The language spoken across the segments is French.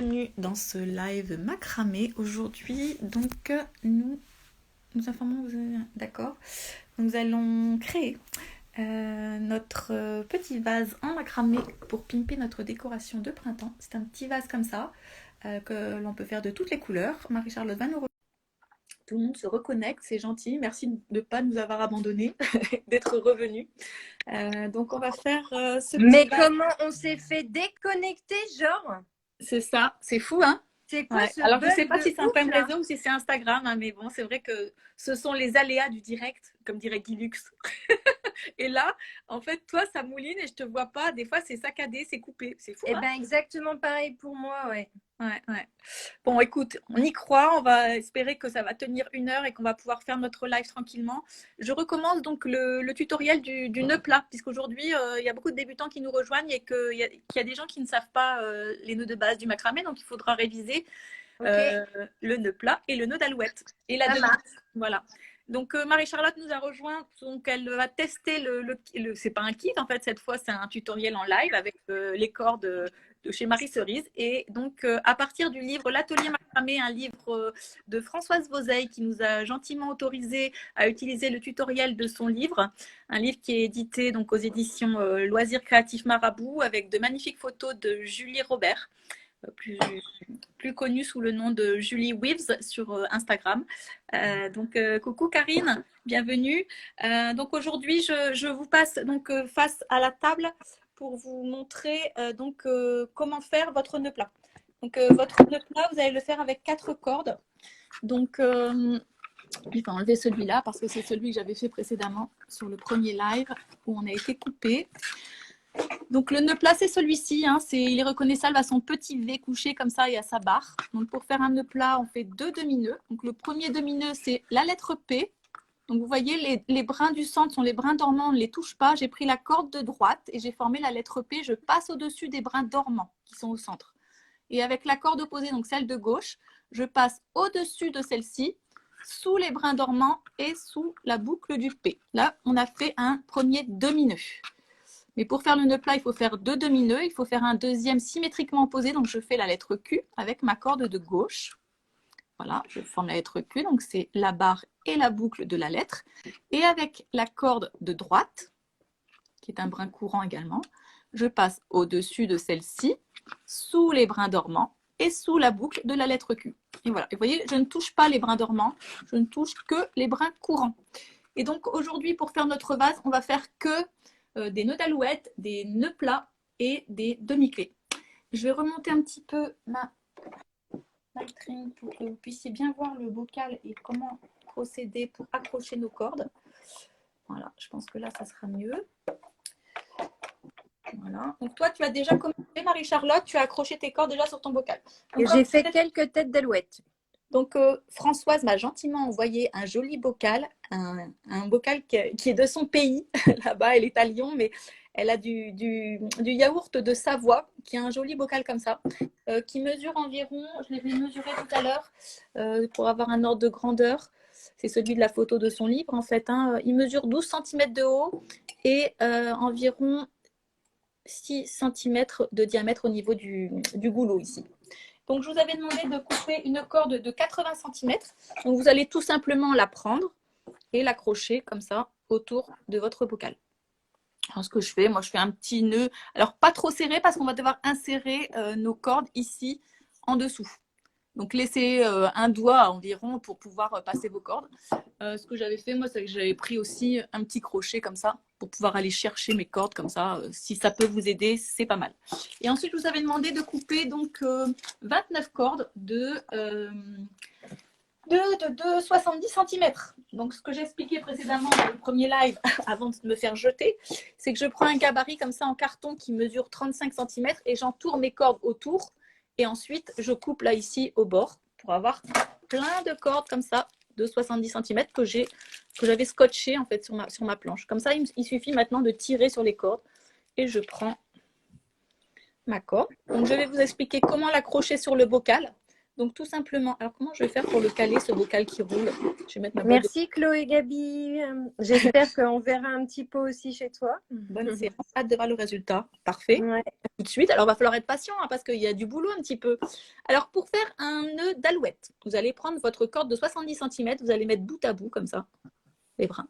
Bienvenue dans ce live macramé. Aujourd'hui, donc, nous informons, d'accord, nous allons créer notre petit vase en macramé pour pimper notre décoration de printemps. C'est un petit vase comme ça que l'on peut faire de toutes les couleurs. Marie-Charlotte va nous rejoindre. Tout le monde se reconnecte, c'est gentil. Merci de ne pas nous avoir abandonnés, d'être revenus. Donc, on va faire ce petit Mais vase. comment on s'est fait déconnecter, genre? C'est ça, c'est fou, hein? C'est quoi ce Alors, je ne sais bug pas de si c'est un ouf problème là? réseau ou si c'est Instagram, hein, mais bon, c'est vrai que ce sont les aléas du direct, comme dirait Guy Lux. Et là, en fait, toi, ça mouline et je te vois pas. Des fois, c'est saccadé, c'est coupé. C'est fou, Eh hein? ben exactement pareil pour moi, ouais. Ouais. Bon, écoute, on y croit. On va espérer que ça va tenir 1 heure et qu'on va pouvoir faire notre live tranquillement. Je recommence donc le tutoriel du nœud plat, puisqu'aujourd'hui, il y a beaucoup de débutants qui nous rejoignent et qu'il y a des gens qui ne savent pas les nœuds de base du macramé. Donc, il faudra réviser Ok, le nœud plat et le nœud d'alouette. Et la ça demi. marche. Voilà. Donc Marie-Charlotte nous a rejoint. Donc elle va tester c'est pas un kit en fait, cette fois c'est un tutoriel en live avec les cordes de chez Marie Cerise. Et donc à partir du livre L'Atelier Macramé, un livre de Françoise Vauzeil qui nous a gentiment autorisé à utiliser le tutoriel de son livre. Un livre qui est édité donc aux éditions Loisirs Créatifs Marabout avec de magnifiques photos de Julie Robert. Plus connue sous le nom de Julie Weaves sur Instagram. Donc, coucou Karine, bienvenue. Donc, aujourd'hui, je vous passe donc, face à la table pour vous montrer comment faire votre nœud plat. Donc, votre nœud plat, vous allez le faire avec 4 cordes. Donc, je vais enlever celui-là parce que c'est celui que j'avais fait précédemment sur le premier live où on a été coupé. Donc le nœud plat, c'est celui-ci, hein, il est reconnaissable à son petit V couché comme ça et à sa barre. Donc pour faire un nœud plat, on fait 2 demi-nœuds. Donc le premier demi-nœud, c'est la lettre P. Donc vous voyez, les brins du centre sont les brins dormants, on ne les touche pas. J'ai pris la corde de droite et j'ai formé la lettre P. Je passe au-dessus des brins dormants qui sont au centre. Et avec la corde opposée, donc celle de gauche, je passe au-dessus de celle-ci, sous les brins dormants et sous la boucle du P. Là, on a fait un premier demi-nœud. Mais pour faire le nœud plat, il faut faire 2 demi-nœuds. Il faut faire un deuxième symétriquement opposé. Donc, je fais la lettre Q avec ma corde de gauche. Voilà, je forme la lettre Q. Donc, c'est la barre et la boucle de la lettre. Et avec la corde de droite, qui est un brin courant également, je passe au-dessus de celle-ci, sous les brins dormants et sous la boucle de la lettre Q. Et voilà. Et vous voyez, je ne touche pas les brins dormants. Je ne touche que les brins courants. Et donc, aujourd'hui, pour faire notre vase, on va faire que des nœuds d'alouette, des nœuds plats et des demi-clés. Je vais remonter un petit peu ma vitrine pour que vous puissiez bien voir le bocal et comment procéder pour accrocher nos cordes. Voilà, je pense que là, ça sera mieux. Voilà. Donc toi, tu as déjà commencé, Marie-Charlotte, tu as accroché tes cordes déjà sur ton bocal. Et j'ai fait quelques têtes d'alouette. Donc, Françoise m'a gentiment envoyé un joli bocal, un bocal qui est de son pays. Là-bas, elle est à Lyon, mais elle a du yaourt de Savoie, qui est un joli bocal comme ça, qui mesure environ, je l'ai mesuré tout à l'heure, pour avoir un ordre de grandeur. C'est celui de la photo de son livre, en fait. Hein. Il mesure 12 cm de haut et environ 6 cm de diamètre au niveau du goulot ici. Donc, je vous avais demandé de couper une corde de 80 cm. Donc, vous allez tout simplement la prendre et l'accrocher comme ça autour de votre bocal. Alors, ce que je fais, moi, je fais un petit nœud. Alors, pas trop serré parce qu'on va devoir insérer nos cordes ici en dessous. Donc, laissez un doigt environ pour pouvoir passer vos cordes. Ce que j'avais fait, moi, c'est que j'avais pris aussi un petit crochet comme ça pour pouvoir aller chercher mes cordes comme ça. Si ça peut vous aider, c'est pas mal. Et ensuite, je vous avais demandé de couper donc 29 cordes de 70 cm. Donc, ce que j'expliquais précédemment dans le premier live, avant de me faire jeter, c'est que je prends un gabarit comme ça en carton qui mesure 35 cm et j'entoure mes cordes autour. Et ensuite, je coupe là, ici, au bord, pour avoir plein de cordes comme ça, de 70 cm que j'avais scotché en fait sur ma planche. Comme ça, il suffit maintenant de tirer sur les cordes. Et je prends ma corde. Donc, je vais vous expliquer comment l'accrocher sur le bocal. Donc tout simplement, alors comment je vais faire pour le caler, ce bocal qui roule? Je vais mettre ma boîte de Merci Chloé Gabi. J'espère qu'on verra un petit pot aussi chez toi. bonne séance. Hâte de voir le résultat. Parfait. Ouais. Tout de suite. Alors, il va falloir être patient hein, parce qu'il y a du boulot un petit peu. Alors, pour faire un nœud d'alouette, vous allez prendre votre corde de 70 cm, vous allez mettre bout à bout comme ça, les brins.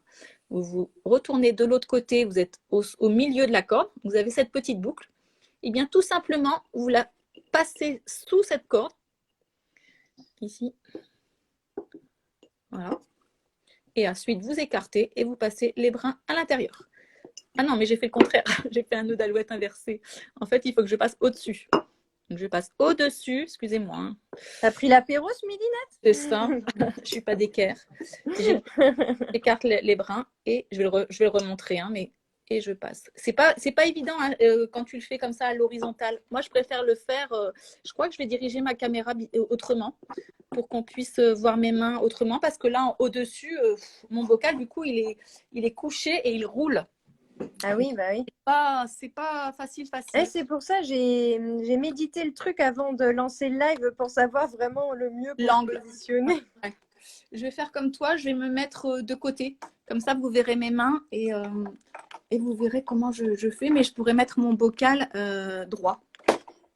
Vous retournez de l'autre côté, vous êtes au milieu de la corde, vous avez cette petite boucle. Et bien, tout simplement, vous la passez sous cette corde, ici. Voilà. Et ensuite, vous écartez et vous passez les brins à l'intérieur. Ah non, mais j'ai fait le contraire. J'ai fait un nœud d'alouette inversé. En fait, il faut que je passe au-dessus. Donc, je passe au-dessus, excusez-moi. Hein. T'as pris l'apéro ce midi, C'est ça. Je ne suis pas d'équerre. J'écarte les brins et je vais le remontrer. Hein, mais, et je passe. C'est pas évident hein, quand tu le fais comme ça à l'horizontale. Moi, je préfère le faire. Je crois que je vais diriger ma caméra autrement pour qu'on puisse voir mes mains autrement. Parce que là, au-dessus, mon bocal, du coup, il est couché et il roule. Ah oui, bah oui. C'est pas facile. C'est pour ça j'ai médité le truc avant de lancer le live pour savoir vraiment le mieux pour l'angle. se positionner. Ouais. Je vais faire comme toi, je vais me mettre de côté. Comme ça, vous verrez mes mains et vous verrez comment je fais. Mais je pourrais mettre mon bocal droit,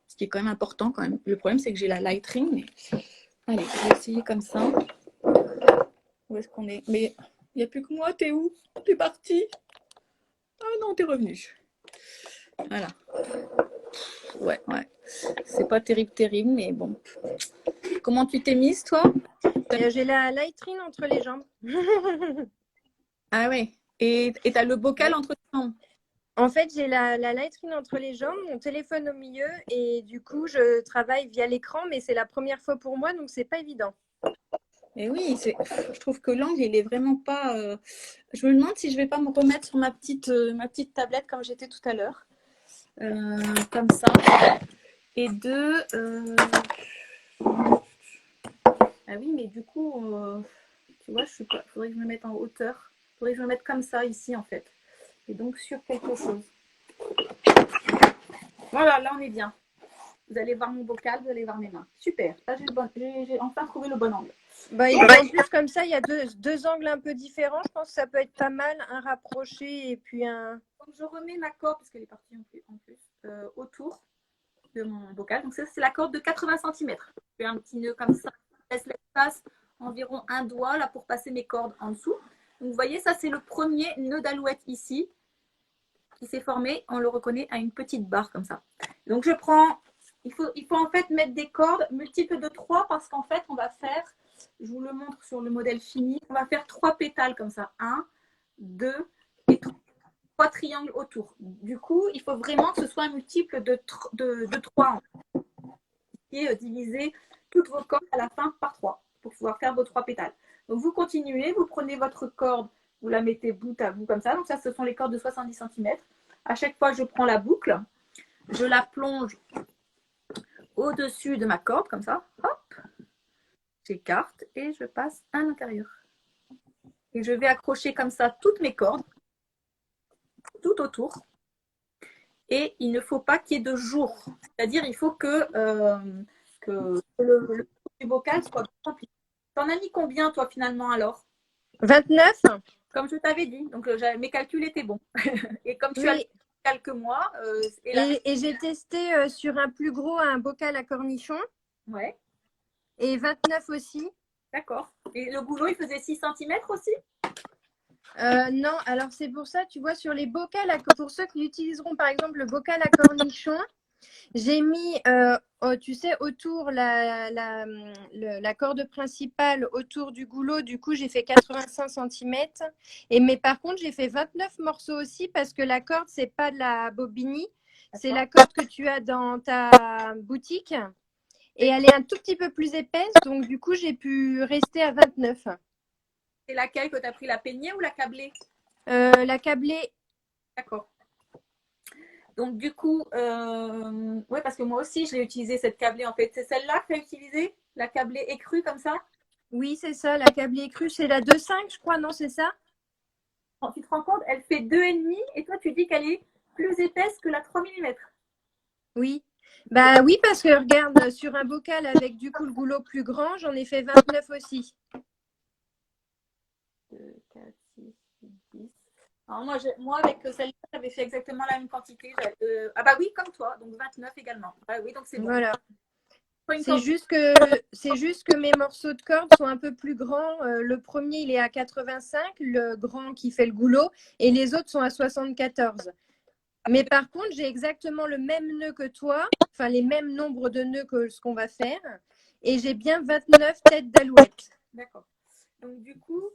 ce qui est quand même important quand même. Le problème, c'est que j'ai la light ring. Mais... Allez, je vais essayer comme ça. Où est-ce qu'on est? Mais il n'y a plus que moi. T'es où? T'es parti? Ah non, t'es revenu. Voilà. Ouais. C'est pas terrible, mais bon. Comment tu t'es mise, toi? J'ai la lightrine entre les jambes. Ah ouais. Et t'as le bocal entre les jambes? En fait, j'ai la lightrine entre les jambes, mon téléphone au milieu et du coup, je travaille via l'écran, mais c'est la première fois pour moi, donc c'est pas évident. Et oui, je trouve que l'angle, il est vraiment pas. Je me demande si je vais pas me remettre sur ma petite tablette comme j'étais tout à l'heure. Comme ça. Et ah oui, mais du coup, tu vois, faudrait que je me mette en hauteur. Faudrait que je me mette comme ça ici, en fait. Et donc sur quelque chose. Voilà, là, on est bien. Vous allez voir mon bocal, vous allez voir mes mains. Super. Là, j'ai enfin trouvé le bon angle. Bah, en plus, comme ça, il y a deux angles un peu différents. Je pense que ça peut être pas mal, un rapproché et puis un... Donc, je remets ma corde, parce qu'elle est partie en plus, autour de mon bocal. Donc, ça, c'est la corde de 80 cm. Je fais un petit nœud comme ça. Je laisse l'espace environ un doigt là pour passer mes cordes en dessous. Donc, vous voyez, ça, c'est le premier nœud d'alouette ici qui s'est formé. On le reconnaît à une petite barre comme ça. Donc, je prends... Il faut en fait mettre des cordes multiples de 3 parce qu'en fait, on va faire, je vous le montre sur le modèle fini, on va faire 3 pétales comme ça. 1, 2 et 3 triangles autour. Du coup, il faut vraiment que ce soit un multiple de 3 et diviser toutes vos cordes à la fin par 3 pour pouvoir faire vos 3 pétales. Donc, vous continuez, vous prenez votre corde, vous la mettez bout à bout comme ça. Donc, ça, ce sont les cordes de 70 cm. À chaque fois, je prends la boucle, je la plonge au-dessus de ma corde, comme ça, hop, j'écarte et je passe à l'intérieur. Et je vais accrocher comme ça toutes mes cordes, tout autour. Et il ne faut pas qu'il y ait de jour. C'est-à-dire, il faut que le du bocal soit rempli. T'en as mis combien, toi, finalement, alors? 29. Comme je t'avais dit. Donc, mes calculs étaient bons. Et comme tu as quelques mois... et j'ai testé sur un plus gros, un bocal à cornichons. Ouais. Et 29 aussi. D'accord. Et le goulot, il faisait 6 cm aussi? Non, alors c'est pour ça, tu vois, sur les bocals, pour ceux qui utiliseront par exemple le bocal à cornichons, j'ai mis, tu sais, autour la corde principale, autour du goulot, du coup j'ai fait 85 cm. Mais par contre, j'ai fait 29 morceaux aussi parce que la corde, c'est pas de la bobini, c'est la corde que tu as dans ta boutique. Et elle est un tout petit peu plus épaisse, donc du coup, j'ai pu rester à 29. C'est laquelle que tu as pris, la peignée ou la câblée? La câblée. D'accord. Donc, du coup, ouais, parce que moi aussi, je l'ai utilisée, cette câblée, en fait. C'est celle-là que tu as utilisée? La câblée écrue, comme ça? Oui, c'est ça, la câblée écrue. C'est la 2,5, je crois, non, c'est ça? Tu te rends compte, elle fait 2,5 et toi, tu dis qu'elle est plus épaisse que la 3 mm. Oui. Bah oui, parce que regarde, sur un bocal avec du coup le goulot plus grand, j'en ai fait 29 aussi. 2, 4, 6, 10. Alors moi, avec celle-là, j'avais fait exactement la même quantité. Ah bah oui, comme toi, donc 29 également. Ah oui, donc c'est bon. Voilà. Pas une C'est corde. juste que mes morceaux de corde sont un peu plus grands. Le premier, il est à 85, le grand qui fait le goulot, et les autres sont à 74. Mais par contre, j'ai exactement le même nœud que toi, enfin les mêmes nombres de nœuds que ce qu'on va faire, et j'ai bien 29 têtes d'alouette. D'accord. Donc du coup,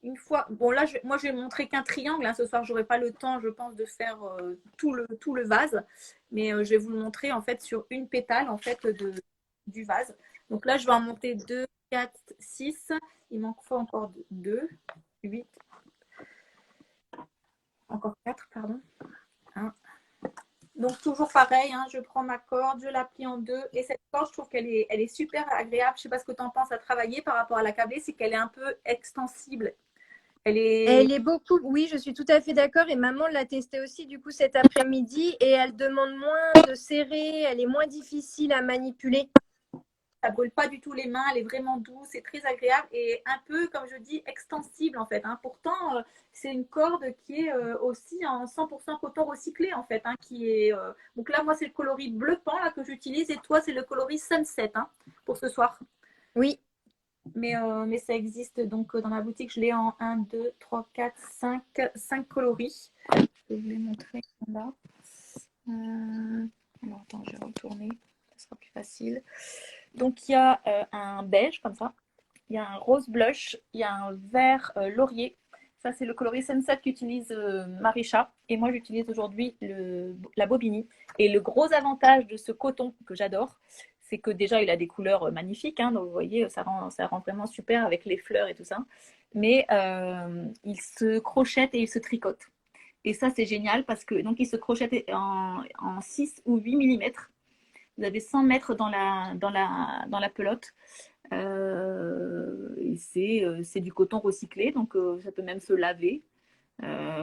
une fois, bon là, moi je vais montrer qu'un triangle. Hein. Ce soir, j'aurai pas le temps, je pense, de faire tout le vase, mais je vais vous le montrer en fait sur une pétale en fait du vase. Donc là, je vais en monter 2, 4, 6. Il manque encore 2, 8, encore 4, pardon. 1. Donc toujours pareil, hein, je prends ma corde, je la plie en deux. Et cette corde, je trouve elle est super agréable. Je ne sais pas ce que tu en penses à travailler par rapport à la câblée, c'est qu'elle est un peu extensible. Elle est beaucoup, oui, je suis tout à fait d'accord. Et maman l'a testée aussi du coup cet après-midi et elle demande moins de serrer, elle est moins difficile à manipuler. Ça brûle pas du tout les mains, elle est vraiment douce, c'est très agréable et un peu, comme je dis, extensible en fait. Hein. Pourtant, c'est une corde qui est aussi en 100% coton recyclé en fait. Hein, qui est, Donc là, moi, c'est le coloris bleu pan là, que j'utilise et toi, c'est le coloris sunset hein, pour ce soir. Oui. Mais ça existe donc dans ma boutique. Je l'ai en 1, 2, 3, 4, 5 coloris. Je vais vous les montrer là. Alors attends, je vais retourner. Ça sera plus facile. Donc il y a un beige comme ça. Il y a un rose blush. Il y a un vert laurier. Ça, c'est le coloris Sunset qu'utilise Marisha. Et moi, j'utilise aujourd'hui la Bobigny. Et le gros avantage de ce coton que j'adore, c'est que déjà, il a des couleurs magnifiques. Hein, donc, vous voyez, ça rend vraiment super avec les fleurs et tout ça. Mais il se crochette et il se tricote. Et ça, c'est génial parce que donc il se crochette en 6 ou 8 millimètres. Vous avez 100 mètres dans la pelote. C'est du coton recyclé, donc ça peut même se laver.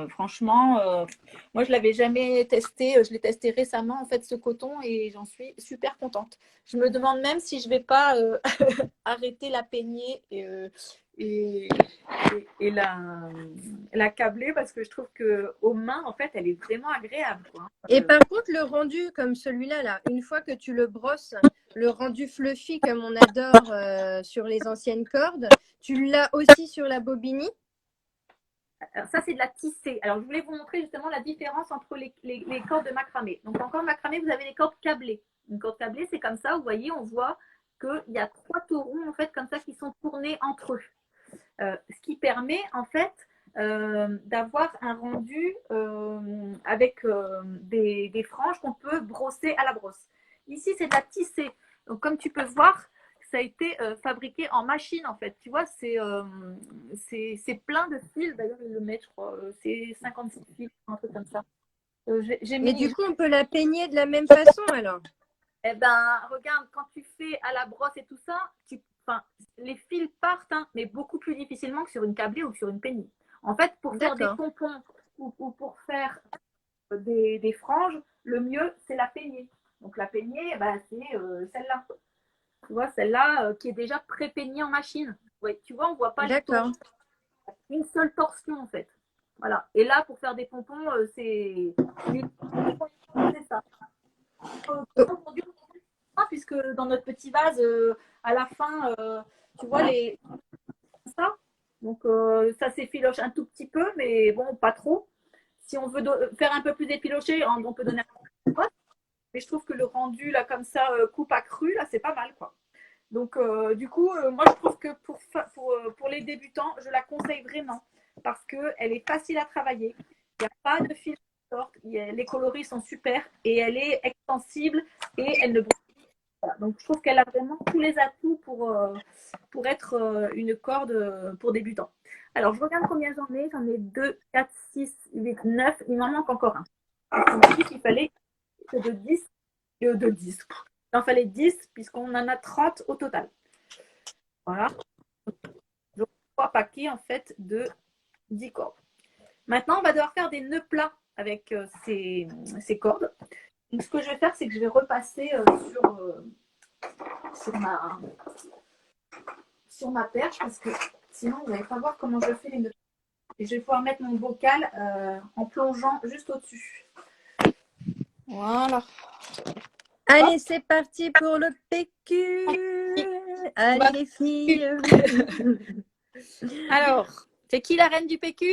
Franchement, moi je l'avais jamais testé, je l'ai testé récemment en fait ce coton et j'en suis super contente. Je me demande même si je vais pas arrêter la peignée et, et la câbler parce que je trouve que aux mains en fait elle est vraiment agréable. Quoi. Et par contre, le rendu comme celui-là, là, une fois que tu le brosses, le rendu fluffy comme on adore sur les anciennes cordes, tu l'as aussi sur la Bobigny. Alors, ça, c'est de la tissée. Alors, je voulais vous montrer justement la différence entre les cordes de macramé. Donc, en corde macramé, vous avez les cordes câblées. Une corde câblée, c'est comme ça. Vous voyez, on voit qu'il y a 3 taurons, en fait, comme ça, qui sont tournés entre eux. Ce qui permet, en fait, d'avoir un rendu avec des franges qu'on peut brosser à la brosse. Ici, c'est de la tissée. Donc, comme tu peux voir, ça a été fabriqué en machine en fait. Tu vois, c'est plein de fils. D'ailleurs, ils le mettent, je crois, c'est 56 fils, un truc comme ça. Mais du coup, on peut la peigner de la même façon alors. Eh ben, regarde, quand tu fais à la brosse et tout ça, enfin, les fils partent, hein, mais beaucoup plus difficilement que sur une câblée ou sur une peignée. En fait, pour faire des D'accord. pompons ou pour faire des franges, le mieux, c'est la peignée. Donc la peignée, ben, c'est celle-là. Tu vois, celle-là qui est déjà pré-peignée en machine. Ouais, tu vois, on voit pas les D'accord. taux. Une seule torsion, en fait. Voilà. Et là, pour faire des pompons, c'est ça. Aujourd'hui, puisque dans notre petit vase, à la fin, tu vois, ça. Donc, ça s'effiloche un tout petit peu, mais bon, pas trop. Si on veut faire un peu plus effiloché, on peut donner un peu. Mais je trouve que le rendu, là, comme ça, coupe à cru, là, c'est pas mal, quoi. Donc, du coup, moi, je trouve que pour les débutants, je la conseille vraiment parce qu'elle est facile à travailler. Il n'y a pas de fil qui sortent. Les coloris sont super et elle est extensible et elle ne brûle pas. Donc, je trouve qu'elle a vraiment tous les atouts pour être une corde pour débutants. Alors, je regarde combien j'en ai. J'en ai 2, 4, 6, 8, 9. Il m'en manque encore un. On m'a dit qu'il fallait de 10 de 10. Il en fallait 10 puisqu'on en a 30 au total. Voilà. Donc, 3 paquets en fait de 10 cordes. Maintenant, on va devoir faire des nœuds plats avec ces cordes. Donc, ce que je vais faire, c'est que je vais repasser sur ma, sur ma perche parce que sinon, vous n'allez pas voir comment je fais les nœuds. Et je vais pouvoir mettre mon bocal en plongeant juste au-dessus. Voilà. Allez, c'est parti pour le PQ. Allez, les filles. Alors, c'est qui la reine du PQ?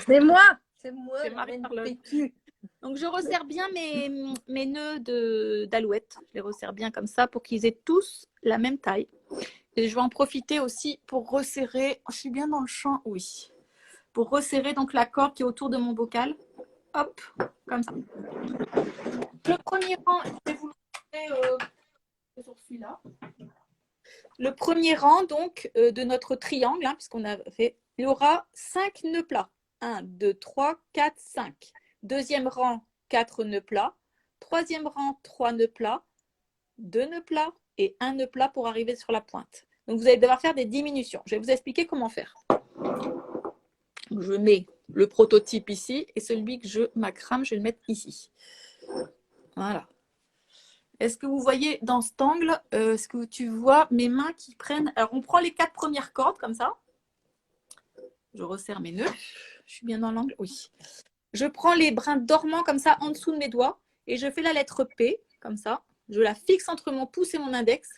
C'est moi. C'est moi, C'est la reine du Marie-Charlotte. PQ. Donc, je resserre bien mes nœuds d'alouette. Je les resserre bien comme ça pour qu'ils aient tous la même taille. Et je vais en profiter aussi pour resserrer. Je suis bien dans le champ, oui. Pour resserrer donc la corde qui est autour de mon bocal. Hop, comme ça. Le premier rang, je vais vous le montrer sur celui-là. Le premier rang donc de notre triangle, hein, puisqu'on a fait, il y aura 5 nœuds plats. 1, 2, 3, 4, 5. Deuxième rang, 4 nœuds plats. Troisième rang, 3 nœuds plats. 2 nœuds plats et 1 nœud plat pour arriver sur la pointe. Donc, vous allez devoir faire des diminutions. Je vais vous expliquer comment faire. Je mets le prototype ici et celui que je macrame, je vais le mettre ici. Voilà. Est-ce que vous voyez dans cet angle, est-ce que tu vois mes mains qui prennent… Alors, on prend les 4 premières cordes comme ça. Je resserre mes nœuds. Je suis bien dans l'angle? Oui. Je prends les brins dormants comme ça en dessous de mes doigts et je fais la lettre P comme ça. Je la fixe entre mon pouce et mon index.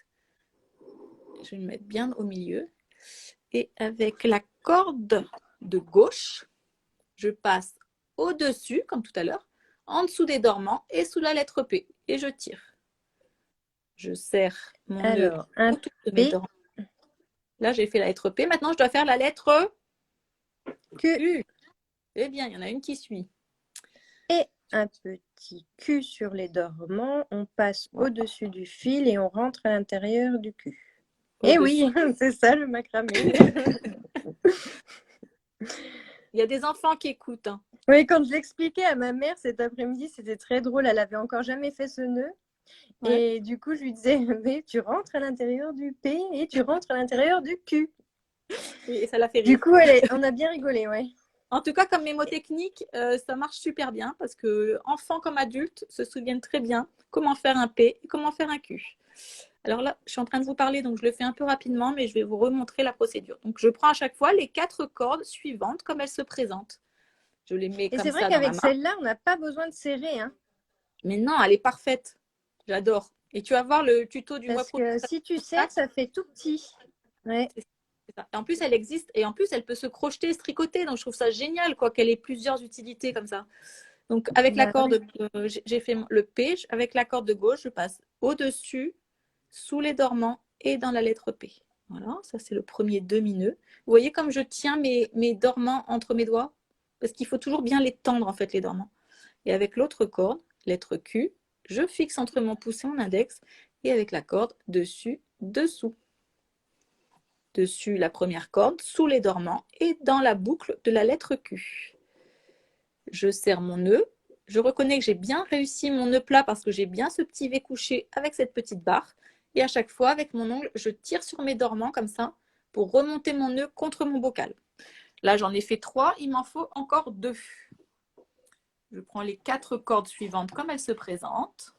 Je vais me mettre bien au milieu. Et avec la corde de gauche, je passe au-dessus, comme tout à l'heure, en dessous des dormants et sous la lettre P. Et je tire. Je serre mon nœud autour de mes dormants. Là, j'ai fait la lettre P. Maintenant, je dois faire la lettre Q. Eh bien, il y en a une qui suit. Et un petit Q sur les dormants. On passe au-dessus du fil et on rentre à l'intérieur du Q. Et oui, c'est ça le macramé. Il y a des enfants qui écoutent. Hein. Oui, quand je l'expliquais à ma mère cet après-midi, c'était très drôle. Elle avait encore jamais fait ce nœud. Ouais. Et du coup, je lui disais, mais tu rentres à l'intérieur du P et tu rentres à l'intérieur du Q. Oui, et ça l'a fait rire. Du coup, on a bien rigolé, ouais. En tout cas, comme mémotechnique, ça marche super bien parce que enfants comme adultes se souviennent très bien comment faire un P et comment faire un Q. Alors là, je suis en train de vous parler, donc je le fais un peu rapidement, mais je vais vous remontrer la procédure. Donc, je prends à chaque fois les 4 cordes suivantes comme elles se présentent. Je les mets comme ça dans ma main. Et c'est vrai qu'avec celle-là, on n'a pas besoin de serrer. Hein. Mais non, elle est parfaite. J'adore. Et tu vas voir le tuto du mois prochain. Parce que si tu serres, ça fait tout petit. Ouais. Et en plus, elle existe. Et en plus, elle peut se crocheter et se tricoter. Donc, je trouve ça génial quoi, qu'elle ait plusieurs utilités comme ça. Donc, avec la corde, j'ai fait le P. Avec la corde de gauche, je passe au-dessus, sous les dormants et dans la lettre P. Voilà, ça c'est le premier demi-nœud. Vous voyez comme je tiens mes dormants entre mes doigts? Parce qu'il faut toujours bien les tendre en fait, les dormants. Et avec l'autre corde, lettre Q, je fixe entre mon pouce et mon index. Et avec la corde, dessus, dessous. Dessus la première corde, sous les dormants et dans la boucle de la lettre Q. Je serre mon nœud. Je reconnais que j'ai bien réussi mon nœud plat parce que j'ai bien ce petit V couché avec cette petite barre. Et à chaque fois, avec mon ongle, je tire sur mes dormants comme ça pour remonter mon nœud contre mon bocal. Là, j'en ai fait 3. Il m'en faut encore 2. Je prends les 4 cordes suivantes comme elles se présentent.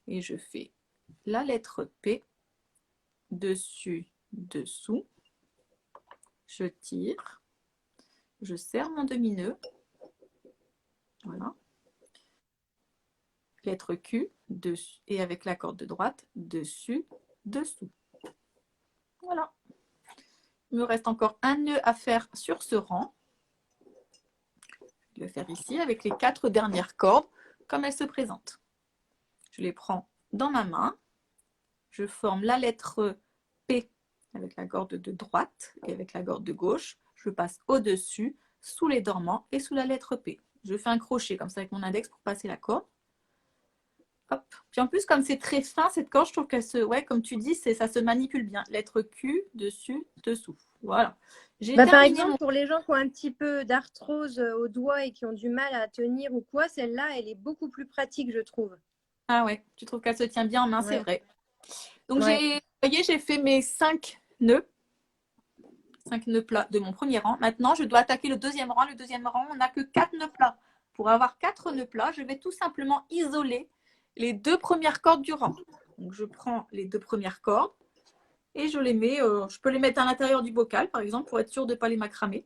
Et je fais la lettre P, dessus, dessous. Je tire. Je serre mon demi-nœud. Voilà. Lettre Q, dessus, et avec la corde de droite, dessus, dessous. Voilà. Il me reste encore un nœud à faire sur ce rang. Je vais le faire ici avec les 4 dernières cordes comme elles se présentent. Je les prends dans ma main. Je forme la lettre P avec la corde de droite et avec la corde de gauche. Je passe au-dessus, sous les dormants et sous la lettre P. Je fais un crochet comme ça avec mon index pour passer la corde. Hop. Puis en plus, comme c'est très fin, cette corde, je trouve qu'elle se, ouais, comme tu dis, ça se manipule bien. Lettre Q, dessus, dessous. Voilà. Par exemple, pour les gens qui ont un petit peu d'arthrose au doigt et qui ont du mal à tenir ou quoi, celle-là, elle est beaucoup plus pratique, je trouve. Ah ouais, tu trouves qu'elle se tient bien en main, c'est vrai. Donc, vous voyez, j'ai fait mes 5 nœuds. 5 nœuds plats de mon premier rang. Maintenant, je dois attaquer le deuxième rang. Le deuxième rang, on n'a que 4 nœuds plats. pour avoir 4 nœuds plats, je vais tout simplement isoler les 2 premières cordes du rang. Donc, je prends les 2 premières cordes et je les mets, je peux les mettre à l'intérieur du bocal, par exemple, pour être sûr de ne pas les macramer.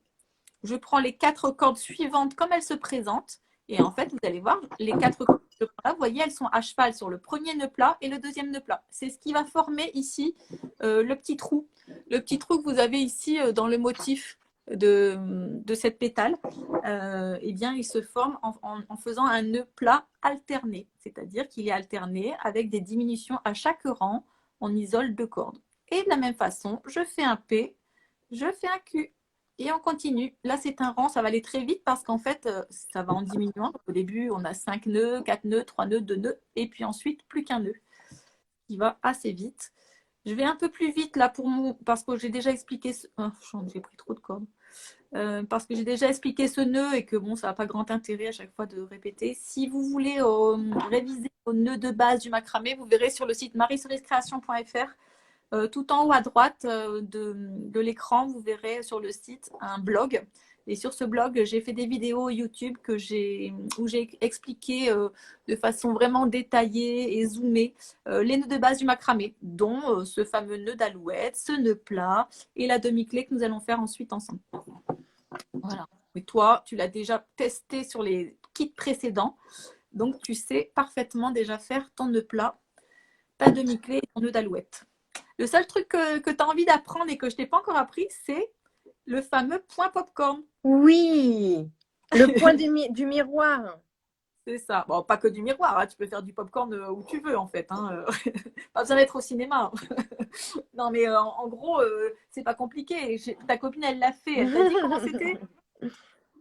Je prends les 4 cordes suivantes comme elles se présentent. Et en fait, vous allez voir, les 4 cordes là, vous voyez, elles sont à cheval sur le premier nœud plat et le deuxième nœud plat. C'est ce qui va former ici le petit trou. Le petit trou que vous avez ici dans le motif de cette pétale, eh bien, il se forme en faisant un nœud plat alterné. C'est-à-dire qu'il est alterné avec des diminutions à chaque rang. On isole 2 cordes. Et de la même façon, je fais un P, je fais un Q. Et on continue. Là, c'est un rang, ça va aller très vite parce qu'en fait, ça va en diminuant. Au début, on a 5 nœuds, 4 nœuds, 3 nœuds, 2 nœuds, et puis ensuite, plus qu'un nœud. Il va assez vite. Je vais un peu plus vite là parce que j'ai déjà expliqué. J'ai pris trop de cordes. Parce que j'ai déjà expliqué ce nœud et que bon, ça n'a pas grand intérêt à chaque fois de répéter. Si vous voulez réviser au nœud de base du macramé, vous verrez sur le site marieceriscreation.fr. Tout en haut à droite de l'écran, vous verrez sur le site un blog. Et sur ce blog, j'ai fait des vidéos YouTube où j'ai expliqué de façon vraiment détaillée et zoomée les nœuds de base du macramé, dont ce fameux nœud d'alouette, ce nœud plat et la demi-clé que nous allons faire ensuite ensemble. Voilà. Et toi, tu l'as déjà testé sur les kits précédents, donc tu sais parfaitement déjà faire ton nœud plat, ta demi-clé et ton nœud d'alouette. Le seul truc que tu as envie d'apprendre et que je t'ai pas encore appris, c'est le fameux point popcorn. Oui, le point du miroir. C'est ça. Bon, pas que du miroir, hein. Tu peux faire du popcorn où tu veux en fait. Hein. Pas besoin d'être au cinéma. Non, mais en gros, c'est pas compliqué. Ta copine, elle l'a fait. Elle t'a dit comment c'était?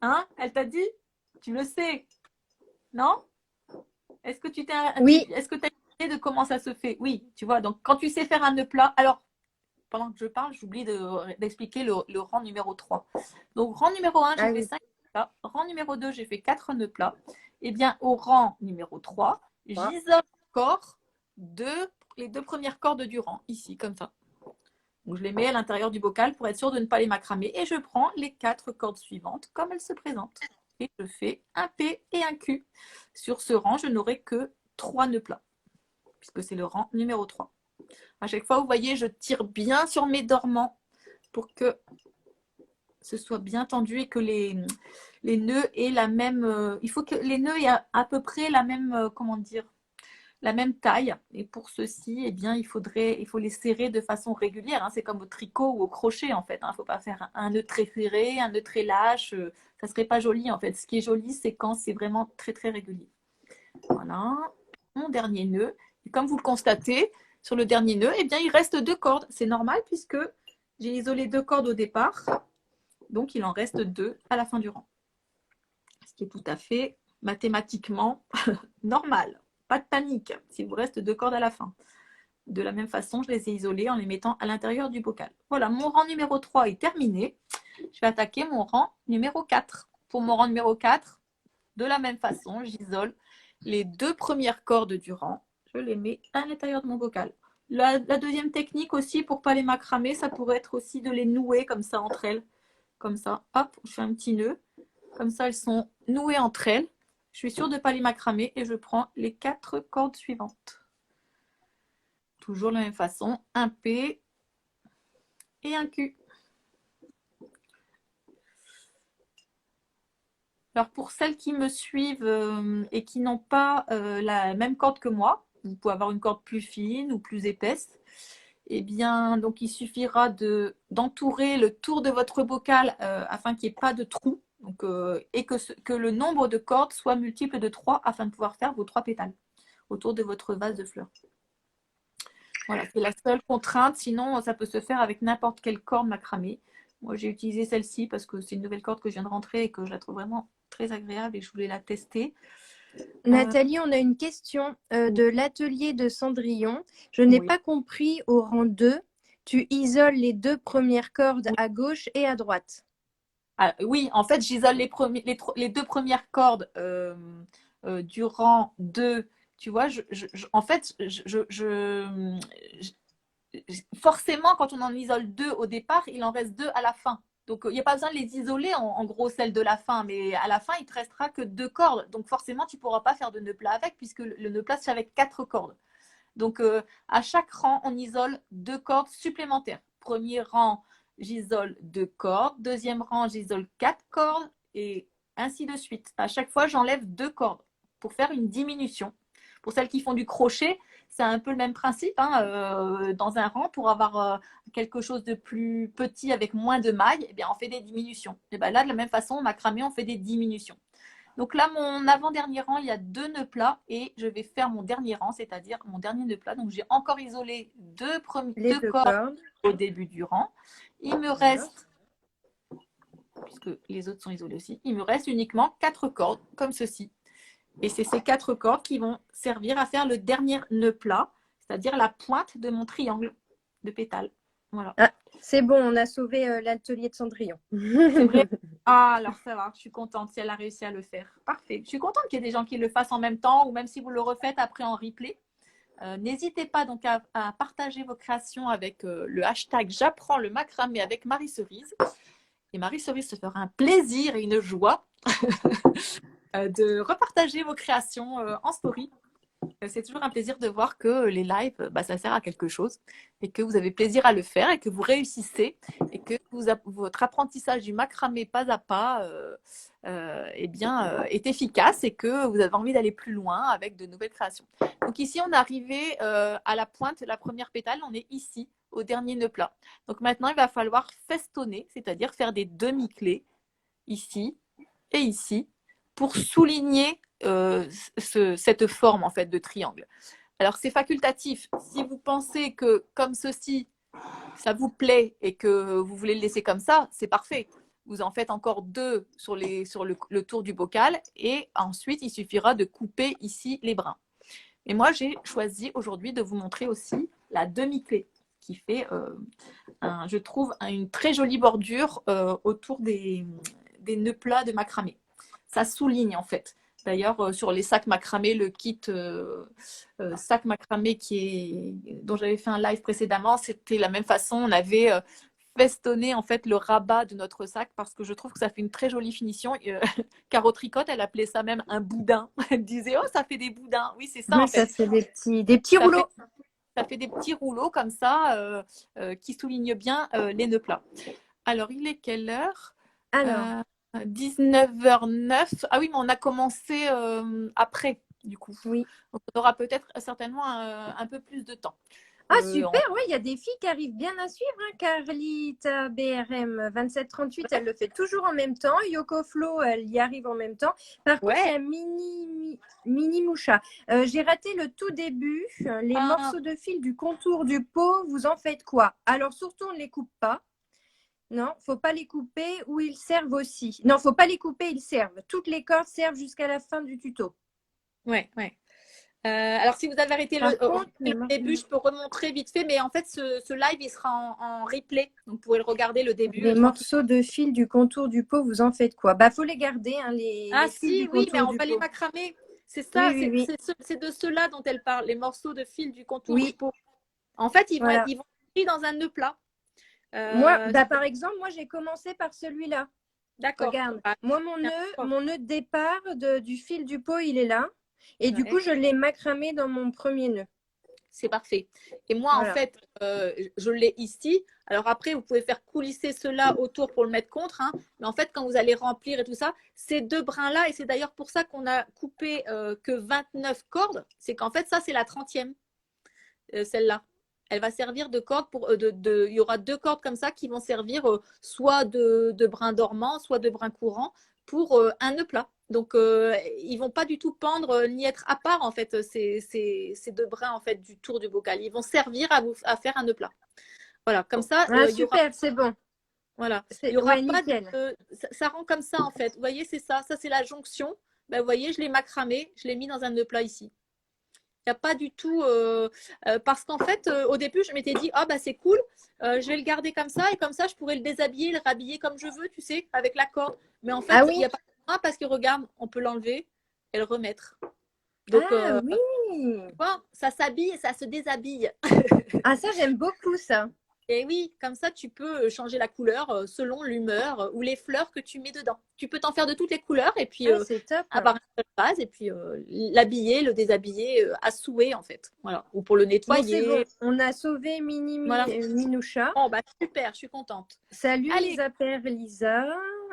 Hein? Elle t'a dit? Tu le sais? Non? Est-ce que tu as Oui. une idée de comment ça se fait? Oui, tu vois. Donc, quand tu sais faire un nœud plat, alors pendant que je parle, j'oublie d'expliquer le rang numéro 3. Donc, rang numéro 1, j'ai fait 5 nœuds plats. Rang numéro 2, j'ai fait 4 nœuds plats. Eh bien, au rang numéro 3, j'isole encore les 2 premières cordes du rang, ici, comme ça. Donc, je les mets à l'intérieur du bocal pour être sûr de ne pas les macramer. Et je prends les 4 cordes suivantes comme elles se présentent. Et je fais un P et un Q. Sur ce rang, je n'aurai que 3 nœuds plats, puisque c'est le rang numéro 3. À chaque fois, vous voyez, je tire bien sur mes dormants pour que ce soit bien tendu et que les nœuds aient la même. Il faut que les nœuds aient à peu près la même, comment dire, la même taille. Et pour ceci, eh bien, il faut les serrer de façon régulière. Hein. C'est comme au tricot ou au crochet en fait. Il ne faut pas faire un nœud très serré, un nœud très lâche. Ça ne serait pas joli en fait. Ce qui est joli, c'est quand c'est vraiment très très régulier. Voilà, mon dernier nœud. Et comme vous le constatez, sur le dernier nœud, eh bien, il reste 2 cordes. C'est normal puisque j'ai isolé 2 cordes au départ. Donc, il en reste 2 à la fin du rang. Ce qui est tout à fait mathématiquement normal. Pas de panique s'il vous reste 2 cordes à la fin. De la même façon, je les ai isolées en les mettant à l'intérieur du bocal. Voilà, mon rang numéro 3 est terminé. Je vais attaquer mon rang numéro 4. Pour mon rang numéro 4, de la même façon, j'isole les 2 premières cordes du rang. Je les mets à l'intérieur de mon bocal. La deuxième technique aussi, pour ne pas les macramer, ça pourrait être aussi de les nouer comme ça entre elles. Comme ça, hop, je fais un petit nœud. Comme ça, elles sont nouées entre elles. Je suis sûre de ne pas les macramer et je prends les 4 cordes suivantes. Toujours de la même façon, un P et un Q. Alors pour celles qui me suivent et qui n'ont pas la même corde que moi, vous pouvez avoir une corde plus fine ou plus épaisse. Eh bien, donc il suffira d'entourer le tour de votre bocal afin qu'il n'y ait pas de trou. Donc, et que le nombre de cordes soit multiple de 3 afin de pouvoir faire vos 3 pétales autour de votre vase de fleurs. Voilà, c'est la seule contrainte. Sinon, ça peut se faire avec n'importe quelle corde macramée. Moi, j'ai utilisé celle-ci parce que c'est une nouvelle corde que je viens de rentrer et que je la trouve vraiment très agréable et je voulais la tester. Nathalie, on a une question de l'atelier de Cendrillon. Je n'ai pas compris au rang 2. Tu isoles les 2 premières cordes à gauche et à droite. Ah, oui, en fait, j'isole les 2 premières cordes du rang 2. Tu vois, en fait, forcément, quand on en isole 2 au départ, il en reste 2 à la fin. Donc, il n'y a pas besoin de les isoler, en gros, celles de la fin. Mais à la fin, il ne te restera que 2 cordes. Donc, forcément, tu ne pourras pas faire de nœud plat avec, puisque le nœud plat, c'est avec 4 cordes. Donc, à chaque rang, on isole 2 cordes supplémentaires. Premier rang, j'isole 2 cordes. Deuxième rang, j'isole 4 cordes. Et ainsi de suite. À chaque fois, j'enlève 2 cordes pour faire une diminution. Pour celles qui font du crochet, c'est un peu le même principe. Hein, dans un rang, pour avoir quelque chose de plus petit avec moins de mailles, eh bien, on fait des diminutions. Et bien là, de la même façon, au macramé, on fait des diminutions. Donc là, mon avant-dernier rang, il y a 2 nœuds plats et je vais faire mon dernier rang, c'est-à-dire mon dernier nœud plat. Donc, j'ai encore isolé Les 2 cordes cordes. au début du rang. Il me reste, puisque les autres sont isolés aussi, il me reste uniquement 4 cordes, comme ceci. Et c'est ces 4 cordes qui vont servir à faire le dernier nœud plat, c'est-à-dire la pointe de mon triangle de pétale. Voilà. Ah, c'est bon, on a sauvé l'atelier de Cendrillon. C'est vrai. Ah, alors ça va, je suis contente si elle a réussi à le faire. Parfait. Je suis contente qu'il y ait des gens qui le fassent en même temps ou même si vous le refaites après en replay. N'hésitez pas donc à partager vos créations avec le hashtag J'apprends le macramé avec Marie Cerise. Et Marie Cerise se fera un plaisir et une joie de repartager vos créations en story. C'est toujours un plaisir de voir que les lives, ça sert à quelque chose et que vous avez plaisir à le faire et que vous réussissez et que votre apprentissage du macramé pas à pas est efficace et que vous avez envie d'aller plus loin avec de nouvelles créations. Donc ici, on est arrivé à la pointe, la première pétale, on est ici au dernier nœud plat. Donc maintenant, il va falloir festonner, c'est-à-dire faire des demi-clés ici et ici pour souligner cette forme en fait de triangle. Alors c'est facultatif. Si vous pensez que comme ceci, ça vous plaît et que vous voulez le laisser comme ça, c'est parfait. Vous en faites encore 2 sur le tour du bocal et ensuite il suffira de couper ici les brins. Et moi j'ai choisi aujourd'hui de vous montrer aussi la demi-clé qui fait, je trouve, une très jolie bordure autour des nœuds plats de macramé. Ça souligne en fait. D'ailleurs, sur les sacs macramé, le kit sac macramé dont j'avais fait un live précédemment, c'était la même façon. On avait festonné en fait le rabat de notre sac parce que je trouve que ça fait une très jolie finition. Caro Tricotte, elle appelait ça même un boudin. Elle disait, oh, ça fait des boudins. Oui, c'est ça en Ça fait. fait des petits rouleaux. Ça fait des petits rouleaux comme ça qui soulignent bien les nœuds plats. Alors, il est quelle heure? Alors, 19h09. Ah oui, mais on a commencé après, du coup. oui. Donc, on aura peut-être certainement un peu plus de temps. Ah, super, oui, il y a des filles qui arrivent bien à suivre. Hein. Carlita BRM 2738, elle le fait toujours en même temps. Yoko Flo, elle y arrive en même temps. Par contre, il y a Mini Moucha. J'ai raté le tout début. Les morceaux de fil du contour du pot, vous en faites quoi? Alors, surtout, on ne les coupe pas. Non, faut pas les couper ou ils servent aussi. Non, faut pas les couper, ils servent. Toutes les cordes servent jusqu'à la fin du tuto. Ouais. Alors, si vous avez arrêté le début, je peux remontrer vite fait, mais en fait, ce live, il sera en replay. Donc, vous pouvez le regarder, le début. Les morceaux de fil du contour du pot, vous en faites quoi? Faut les garder, hein, les fils du oui, mais contour on du va les pot. macramer. C'est ça, Oui. c'est de cela dont elle parle, les morceaux de fil du contour du Oui. pot. En fait, ils vont Voilà. être pris dans un nœud plat. Moi, par exemple, moi, j'ai commencé par celui-là. D'accord. Regarde, moi, mon nœud de départ du fil du pot, il est là. Et du coup, je l'ai macramé dans mon premier nœud. C'est parfait. Et moi, en fait, je l'ai ici. Alors après, vous pouvez faire coulisser cela autour pour le mettre contre. Hein. Mais en fait, quand vous allez remplir et tout ça, ces 2 brins-là, et c'est d'ailleurs pour ça qu'on a coupé que 29 cordes, c'est qu'en fait, ça, c'est la 30e, celle-là. Elle va servir de corde il y aura 2 cordes comme ça qui vont servir soit de brins dormants, soit de brins courants pour un nœud plat. Donc, ils vont pas du tout pendre ni être à part, en fait, ces 2 brins en fait, du tour du bocal. Ils vont servir à faire un nœud plat. Voilà, comme ça. Super, c'est bon. Voilà. Il y aura pas ça rend comme ça, en fait. Vous voyez, c'est ça. Ça, c'est la jonction. Vous voyez, je l'ai macramé. Je l'ai mis dans un nœud plat ici. Il n'y a pas du tout… parce qu'en fait, au début, je m'étais dit, c'est cool, je vais le garder comme ça et comme ça, je pourrais le déshabiller, le rhabiller comme je veux, tu sais, avec la corde. Mais en fait, il n'y a pas besoin parce que regarde, on peut l'enlever et le remettre. Donc, oui. Ça s'habille et ça se déshabille. Ah, ça, j'aime beaucoup ça. Et oui, comme ça, tu peux changer la couleur selon l'humeur ou les fleurs que tu mets dedans. Tu peux t'en faire de toutes les couleurs et puis Ah, c'est top. avoir un seul vase et puis l'habiller, le déshabiller à souhait en fait. Voilà. Ou pour le Bon, c'est bon. nettoyer. On a sauvé Voilà. Minoucha. Oh, bah super, je suis contente. Salut Allez, Lisa Père, Lisa.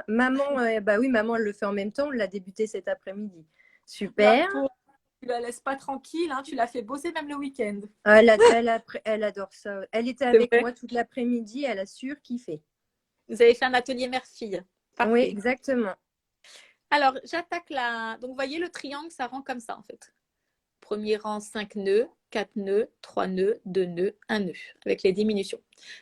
Maman, bah oui, maman, elle le fait en même temps. On l'a débuté cet après-midi. la Super. peau, tu la laisses pas tranquille, hein, tu l'as fait bosser même le week-end. Elle adore ça. Elle était C'est avec vrai. moi toute l'après-midi. Elle a surkiffé. Vous avez fait un atelier mère-fille. Oui, Parfait. exactement. Alors, j'attaque la. Donc, vous voyez, le triangle, ça rend comme ça en fait. Premier rang, 5 nœuds, 4 nœuds, 3 nœuds, 2 nœuds, 1 nœud, avec les diminutions.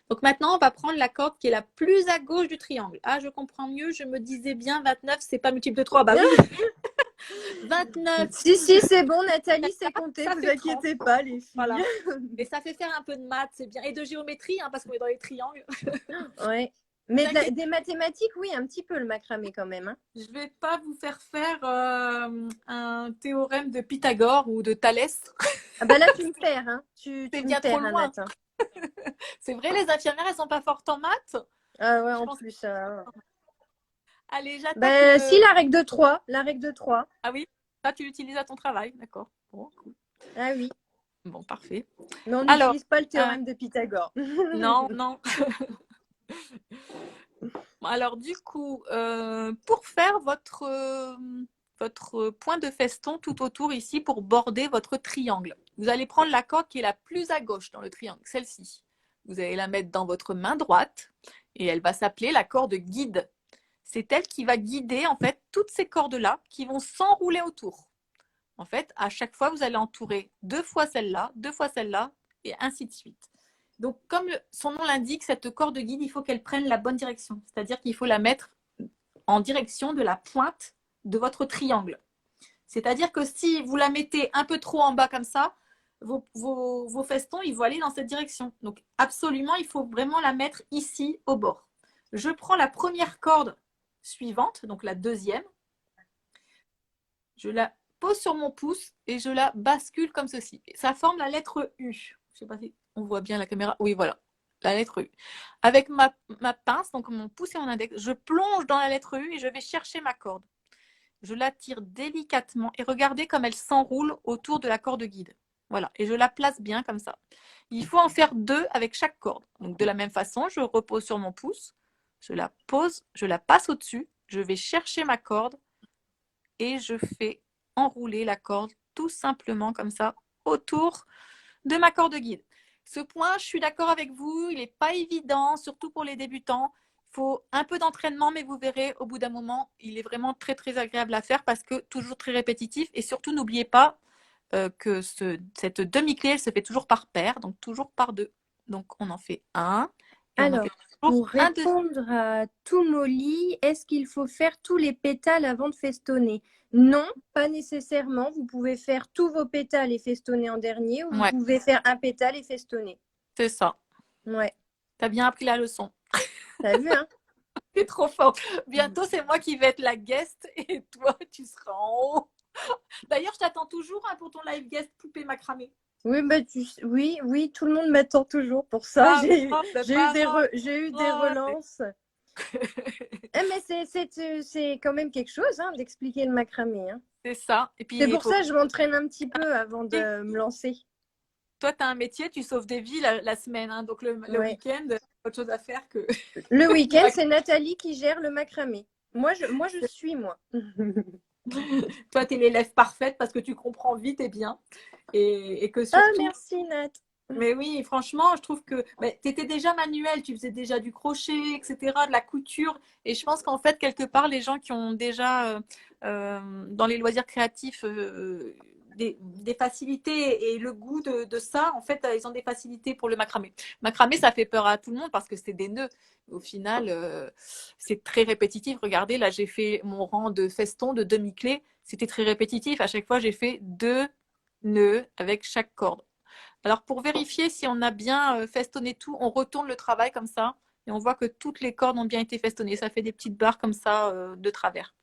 Donc maintenant, on va prendre la corde qui est la plus à gauche du triangle. Ah, je comprends mieux, je me disais bien 29, c'est pas multiple de 3. Bah oui, 29, Si, c'est bon, Nathalie, c'est compté. ça Vous fait 30. inquiétez pas, les filles. Voilà. Et ça fait faire un peu de maths, c'est bien. Et de géométrie, hein, parce qu'on est dans les triangles. Ouais. Mais des mathématiques, oui, un petit peu le macramé quand même. Hein. Je vais pas vous faire faire un théorème de Pythagore ou de Thalès. Ah bah là, tu me perds. Hein. Tu C'est me bien trop perds, loin. Nat. Hein. C'est vrai, les infirmières, elles sont pas fortes en maths. Ah ouais, Je en pense. plus. Allez, j'attaque Ben, le. si, la règle de 3. La règle de 3. Ah oui, ça tu l'utilises à ton travail, d'accord. Bon, cool. Ah oui. Bon, parfait. Mais on Alors, n'utilise pas le théorème de Pythagore. non, non. Alors, du coup, pour faire votre point de feston tout autour ici pour border votre triangle, vous allez prendre la corde qui est la plus à gauche dans le triangle, celle-ci. Vous allez la mettre dans votre main droite et elle va s'appeler la corde guide. C'est elle qui va guider en fait toutes ces cordes-là qui vont s'enrouler autour. En fait, à chaque fois, vous allez entourer 2 fois celle-là, 2 fois celle-là, et ainsi de suite. Donc, comme son nom l'indique, cette corde guide, il faut qu'elle prenne la bonne direction. C'est-à-dire qu'il faut la mettre en direction de la pointe de votre triangle. C'est-à-dire que si vous la mettez un peu trop en bas comme ça, vos festons, ils vont aller dans cette direction. Donc, absolument, il faut vraiment la mettre ici, au bord. Je prends la première corde suivante, donc la deuxième. Je la pose sur mon pouce et je la bascule comme ceci. Ça forme la lettre U. Je ne sais pas si on voit bien la caméra. Oui, voilà, la lettre U. Avec ma pince, donc mon pouce et mon index, je plonge dans la lettre U et je vais chercher ma corde. Je la tire délicatement et regardez comme elle s'enroule autour de la corde guide. Voilà, et je la place bien comme ça. Il faut en faire 2 avec chaque corde. Donc de la même façon, je repose sur mon pouce, je la pose, je la passe au-dessus, je vais chercher ma corde et je fais enrouler la corde tout simplement comme ça autour de ma corde guide. Ce point, je suis d'accord avec vous, il n'est pas évident, surtout pour les débutants. Il faut un peu d'entraînement, mais vous verrez, au bout d'un moment, il est vraiment très, très agréable à faire parce que toujours très répétitif. Et surtout, n'oubliez pas que cette demi-clé, elle se fait toujours par paire, donc toujours par 2. Donc, on en fait un et on en Alors, fait toujours pour un deuxième. répondre à tout Molly, est-ce qu'il faut faire tous les pétales avant de festonner? Non, pas nécessairement. Vous pouvez faire tous vos pétales et festonner en dernier, ou vous Ouais, pouvez faire un pétale et festonner. c'est ça. Ouais, Tu as bien appris la leçon. t'as vu, hein? C'est trop fort. Bientôt, c'est moi qui vais être la guest et toi, tu seras en haut. D'ailleurs, je t'attends toujours hein, pour ton live guest poupée macramé. Oui, bah, oui, tout le monde m'attend toujours pour ça. Ah, J'ai oh, eu des relances. Mais c'est quand même quelque chose hein, d'expliquer le macramé. Hein. c'est ça. Et puis, C'est il pour faut... ça que je m'entraîne un petit peu avant de me lancer. toi, tu as un métier, tu sauves des vies la semaine. Hein, donc, le Ouais. week-end, autre chose à faire que. Le week-end, c'est Nathalie qui gère le macramé. Moi, je suis moi. Toi, tu es l'élève parfaite parce que tu comprends vite et bien. Et que Ah, surtout. merci Nat. Mais oui, franchement, je trouve que tu étais déjà manuel, tu faisais déjà du crochet, etc., de la couture. Et je pense qu'en fait, quelque part, les gens qui ont déjà, dans les loisirs créatifs, des facilités et le goût de ça, en fait, ils ont des facilités pour le macramé. Macramé, ça fait peur à tout le monde parce que c'est des nœuds. Au final, c'est très répétitif. Regardez, là, j'ai fait mon rang de feston, de demi-clé. C'était très répétitif. À chaque fois, j'ai fait 2 nœuds avec chaque corde. Alors, pour vérifier si on a bien festonné tout, on retourne le travail comme ça et on voit que toutes les cordes ont bien été festonnées. Ça fait des petites barres comme ça de travers.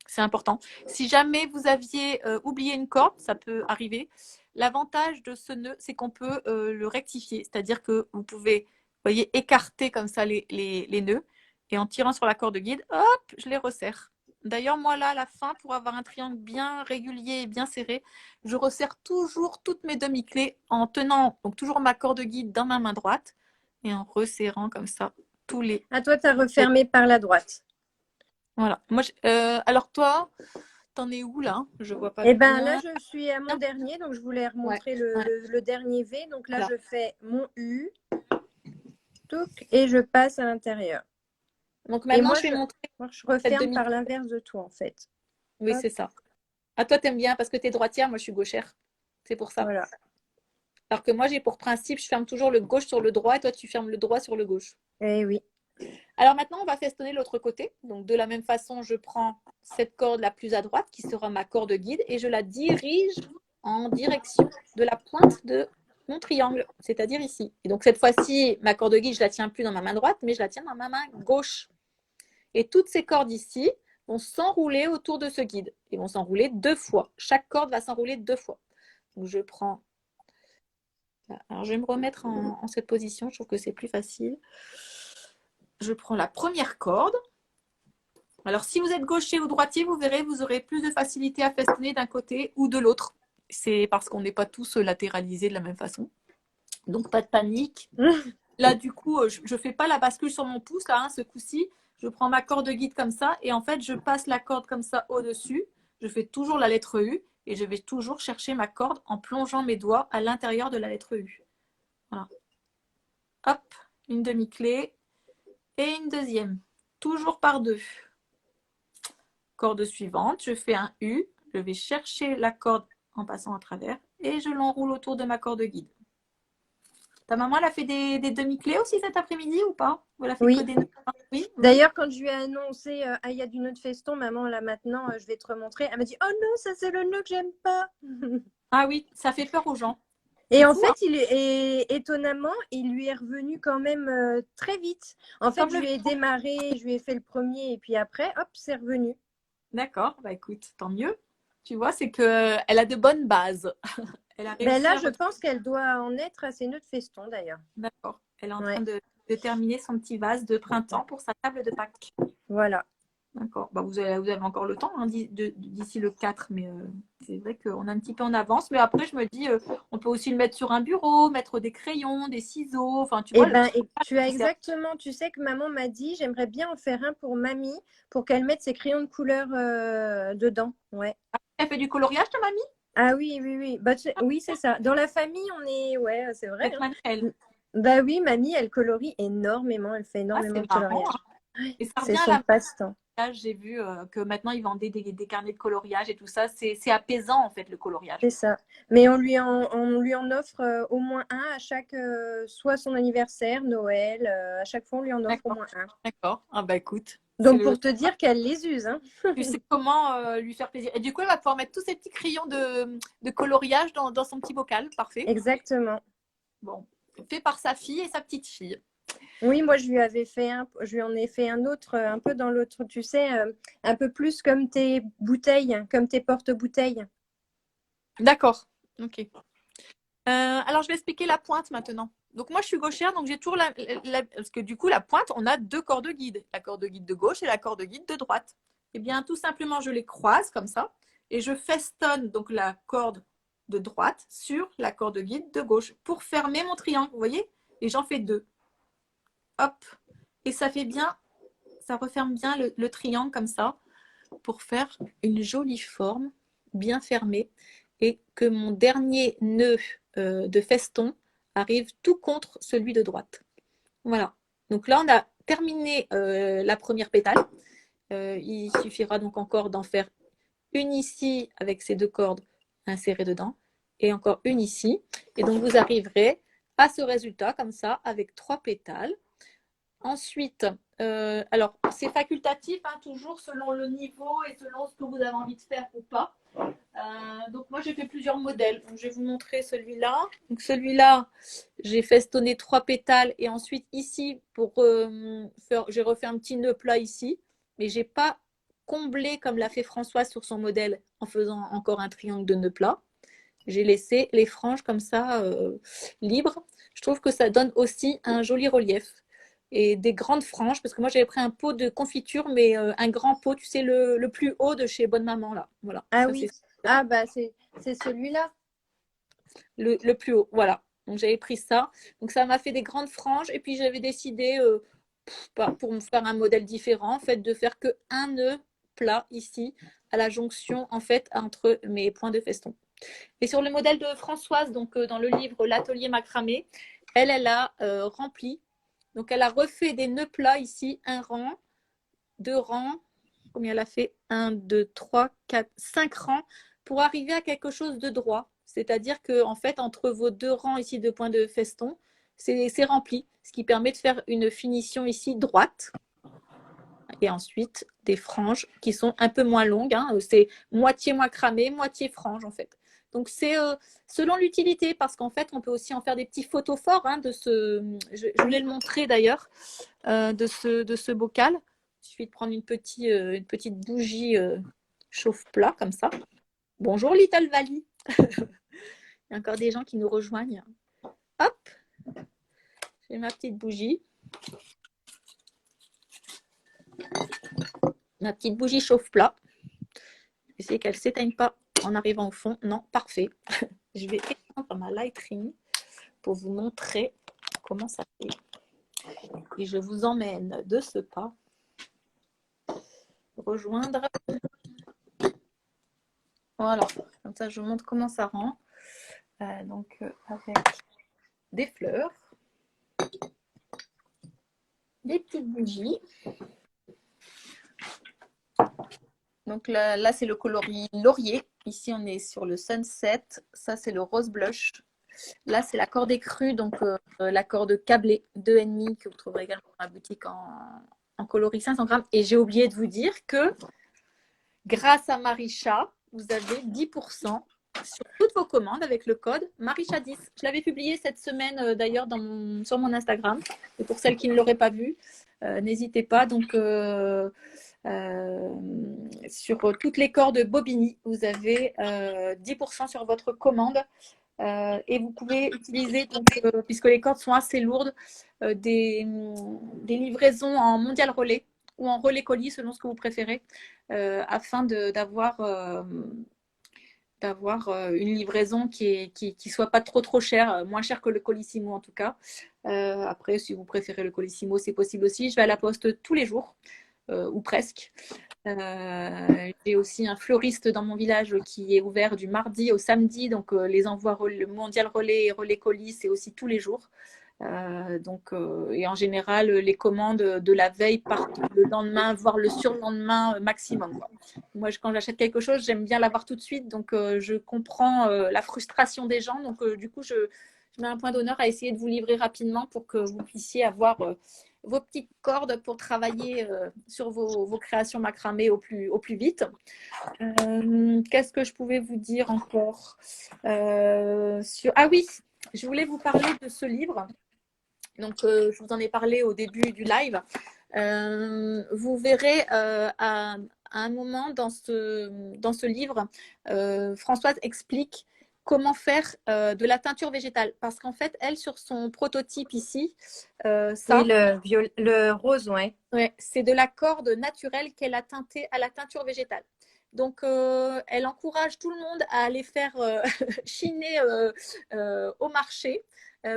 C'est important. Si jamais vous aviez oublié une corde, ça peut arriver. L'avantage de ce nœud, c'est qu'on peut le rectifier. C'est-à-dire que vous pouvez voyez, écarter comme ça les nœuds. Et en tirant sur la corde guide, hop, je les resserre. D'ailleurs, moi là, à la fin, pour avoir un triangle bien régulier et bien serré, je resserre toujours toutes mes demi-clés en tenant donc toujours ma corde guide dans ma main droite et en resserrant comme ça tous les... Ah, toi, tu as refermé par la droite. Voilà. Moi, alors toi, t'en es où là? Je vois pas Eh bien, là, bien. je suis à mon dernier, donc je voulais Ouais, remontrer ouais. le dernier V. Donc là, Voilà. je fais mon U, touc, et je passe à l'intérieur. Donc Et maintenant, je vais montrer moi, je cette referme demi. par l'inverse de toi, en fait. Oui, Hop, c'est ça. Ah, toi, t'aimes bien parce que tu es droitière, moi, je suis gauchère. C'est pour ça. voilà. Alors que moi, j'ai pour principe, je ferme toujours le gauche sur le droit et toi, tu fermes le droit sur le gauche. Eh oui. Alors maintenant, on va festonner l'autre côté. Donc, de la même façon, je prends cette corde la plus à droite, qui sera ma corde guide, et je la dirige en direction de la pointe de mon triangle, c'est-à-dire ici. Et donc, cette fois-ci, ma corde guide, je ne la tiens plus dans ma main droite, mais je la tiens dans ma main gauche. Et toutes ces cordes ici vont s'enrouler autour de ce guide. Ils vont s'enrouler 2 fois. Chaque corde va s'enrouler 2 fois. Donc, je prends... Alors, je vais me remettre en cette position. Je trouve que c'est plus facile. Je prends la première corde. Alors, si vous êtes gaucher ou droitier, vous verrez, vous aurez plus de facilité à festonner d'un côté ou de l'autre. C'est parce qu'on n'est pas tous latéralisés de la même façon. Donc, pas de panique. Là, du coup, je ne fais pas la bascule sur mon pouce, là, hein, ce coup-ci. Je prends ma corde guide comme ça et en fait, je passe la corde comme ça au-dessus. Je fais toujours la lettre U et je vais toujours chercher ma corde en plongeant mes doigts à l'intérieur de la lettre U. Voilà. Hop, une demi-clé et une deuxième. Toujours par deux. Corde suivante, je fais un U, je vais chercher la corde en passant à travers et je l'enroule autour de ma corde guide. Ta maman, elle a fait des demi-clés aussi cet après-midi ou pas? Ou elle a fait Oui. que des nœuds? Oui. D'ailleurs, quand je lui ai annoncé il y a du nœud de feston, maman, là maintenant, je vais te remontrer. Elle m'a dit, oh non, ça c'est le nœud que j'aime pas. Ah oui, ça fait peur aux gens. Et C'est en fou, hein. fait, étonnamment, il lui est revenu quand même très vite. En fait, Comme je le... lui ai démarré, je lui ai fait le premier et puis après, hop, c'est revenu. D'accord, bah écoute, tant mieux. Tu vois, c'est qu'elle a de bonnes bases. Elle a Ben réussi là, à je retrouver. pense qu'elle doit en être à ses nœuds de feston d'ailleurs. D'accord. Elle est en train Ouais, de terminer son petit vase de printemps pour sa table de Pâques. voilà. D'accord. Bah, vous avez encore le temps hein, d'ici le 4, mais c'est vrai qu'on a un petit peu en avance. Mais après, je me dis, on peut aussi le mettre sur un bureau, mettre des crayons, des ciseaux. Enfin, tu Eh vois, le ben, petit tu as qui sert. exactement, tu sais que maman m'a dit, j'aimerais bien en faire un pour mamie, pour qu'elle mette ses crayons de couleur dedans. Ouais. Elle fait du coloriage, ta mamie? Ah oui, oui, oui. Bah, oui, c'est ça. Dans la famille, on est, ouais, c'est vrai. Avec Hein. Manuel. Bah oui, mamie, elle colorie énormément, elle fait Ah, énormément c'est de marrant, coloriage. hein. Et ça C'est revient à son la passe-temps. j'ai vu que maintenant ils vendaient des carnets de coloriage et tout ça. C'est apaisant en fait le coloriage. C'est ça. Mais on lui en offre au moins un à chaque, soit son anniversaire, Noël, à chaque fois on lui en offre au D'accord, moins un. d'accord. Ah bah écoute, c'est Donc le. pour te dire qu'elle les use, hein. Tu sais comment lui faire plaisir. Et du coup, elle va pouvoir mettre tous ces petits crayons de coloriage dans son petit bocal. Parfait. Exactement. Bon, fait par sa fille et sa petite fille. Oui, moi je lui avais fait je lui en ai fait un autre, un peu dans l'autre, tu sais, un peu plus comme tes bouteilles, comme tes porte-bouteilles. D'accord. Ok. Alors, je vais expliquer la pointe maintenant. Donc, moi, je suis gauchère, donc j'ai toujours parce que du coup, la pointe, on a deux cordes guides. La corde guide de gauche et la corde guide de droite. Eh bien, tout simplement, je les croise comme ça et je festonne donc la corde de droite sur la corde guide de gauche pour fermer mon triangle. Vous voyez? Et j'en fais deux. Hop. Et ça fait bien, ça referme bien le triangle comme ça pour faire une jolie forme bien fermée et que mon dernier nœud de feston arrive tout contre celui de droite. Voilà. Donc là, on a terminé la première pétale. Il suffira donc encore d'en faire une ici avec ces deux cordes insérées dedans et encore une ici. Et donc, vous arriverez à ce résultat comme ça avec 3 pétales. Ensuite, alors c'est facultatif, hein, toujours selon le niveau et selon ce que vous avez envie de faire ou pas. Donc moi j'ai fait plusieurs modèles. Donc, je vais vous montrer celui-là. Donc celui-là, j'ai festonné 3 pétales et ensuite ici pour j'ai refait un petit nœud plat ici, mais j'ai pas comblé comme l'a fait Françoise sur son modèle en faisant encore un triangle de nœud plat. J'ai laissé les franges comme ça libres. Je trouve que ça donne aussi un joli relief. Et des grandes franges, parce que moi j'avais pris un pot de confiture, mais un grand pot, tu sais, le plus haut de chez Bonne Maman, là. Voilà, Ah ça oui. c'est Ah bah c'est celui-là. le plus haut. Voilà. Donc j'avais pris ça. Donc ça m'a fait des grandes franges. Et puis j'avais décidé, pour me faire un modèle différent, en fait, de faire que un nœud plat ici, à la jonction, en fait, entre mes points de feston. Et sur le modèle de Françoise, donc dans le livre L'atelier macramé, elle a rempli. Donc elle a refait des nœuds plats ici, un rang, deux rangs. Combien elle a fait? Un, deux, trois, quatre, 5 rangs pour arriver à quelque chose de droit. C'est-à-dire que en fait, entre vos deux rangs ici de points de feston, c'est rempli, ce qui permet de faire une finition ici droite. Et ensuite, des franges qui sont un peu moins longues. Hein. C'est moitié macramé, moitié frange en fait. Donc c'est selon l'utilité, parce qu'en fait, on peut aussi en faire des petits photophores hein, de ce. Je voulais le montrer d'ailleurs de ce bocal. Il suffit de prendre une petite bougie chauffe-plat comme ça. Bonjour Little Valley. Il y a encore des gens qui nous rejoignent. Hop, j'ai ma petite bougie. Ma petite bougie chauffe-plat. J'essaie qu'elle ne s'éteigne pas en arrivant au fond. Non, parfait. Je vais éteindre ma Lightroom pour vous montrer comment ça fait. Et je vous emmène de ce pas rejoindre. Voilà, comme ça je vous montre comment ça rend. Donc avec des fleurs, des petites bougies. Donc là c'est le coloris laurier. Ici on est sur le sunset. Ça c'est le rose blush. Là c'est la corde écrue, donc la corde câblée 2,5 que vous trouverez également dans la boutique en coloris 500 grammes. Et j'ai oublié de vous dire que grâce à Marisha, vous avez 10% sur toutes vos commandes avec le code Marisha10. Je l'avais publié cette semaine d'ailleurs sur mon Instagram. Et pour celles qui ne l'auraient pas vu, n'hésitez pas. Donc, sur toutes les cordes Bobigny, vous avez 10% sur votre commande. Et vous pouvez utiliser, donc, puisque les cordes sont assez lourdes, des livraisons en mondial relais ou en relais colis selon ce que vous préférez, afin d'avoir une livraison qui soit pas trop chère, moins chère que le Colissimo en tout cas. Après, si vous préférez le Colissimo, c'est possible aussi. Je vais à la poste tous les jours, ou presque. J'ai aussi un fleuriste dans mon village qui est ouvert du mardi au samedi, donc les envois le mondial relais et relais colis, c'est aussi tous les jours. Et en général, les commandes de la veille partent le lendemain, voire le surlendemain maximum. Quoi. Moi, quand j'achète quelque chose, j'aime bien l'avoir tout de suite, donc je comprends la frustration des gens. Donc, du coup, je mets un point d'honneur à essayer de vous livrer rapidement pour que vous puissiez avoir vos petites cordes pour travailler sur vos créations macramées au plus vite. Qu'est-ce que je pouvais vous dire encore Ah oui, je voulais vous parler de ce livre. Donc, je vous en ai parlé au début du live. Vous verrez à un moment dans ce livre, Françoise explique comment faire de la teinture végétale. Parce qu'en fait, elle, sur son prototype ici, ça, Oui, le rose, ouais. ouais, c'est de la corde naturelle qu'elle a teintée à la teinture végétale. Donc, elle encourage tout le monde à aller faire chiner au marché.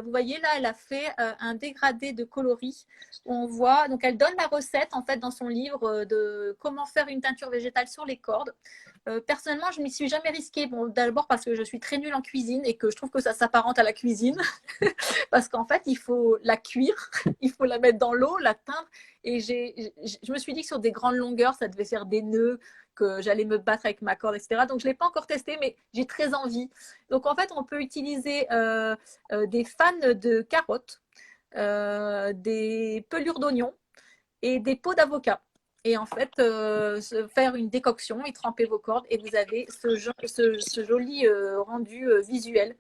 Vous voyez là, elle a fait un dégradé de coloris. On voit, donc elle donne la recette en fait dans son livre de comment faire une teinture végétale sur les cordes. Personnellement, je m'y suis jamais risquée. Bon, d'abord parce que je suis très nulle en cuisine et que je trouve que ça s'apparente à la cuisine. Parce qu'en fait, il faut la cuire, il faut la mettre dans l'eau, la teindre. Et je me suis dit que sur des grandes longueurs, ça devait faire des nœuds, que j'allais me battre avec ma corde, etc. Donc, je ne l'ai pas encore testé, mais j'ai très envie. Donc, en fait, on peut utiliser des fans de carottes, des pelures d'oignons et des peaux d'avocat. Et en fait, faire une décoction et tremper vos cordes et vous avez ce joli rendu visuel.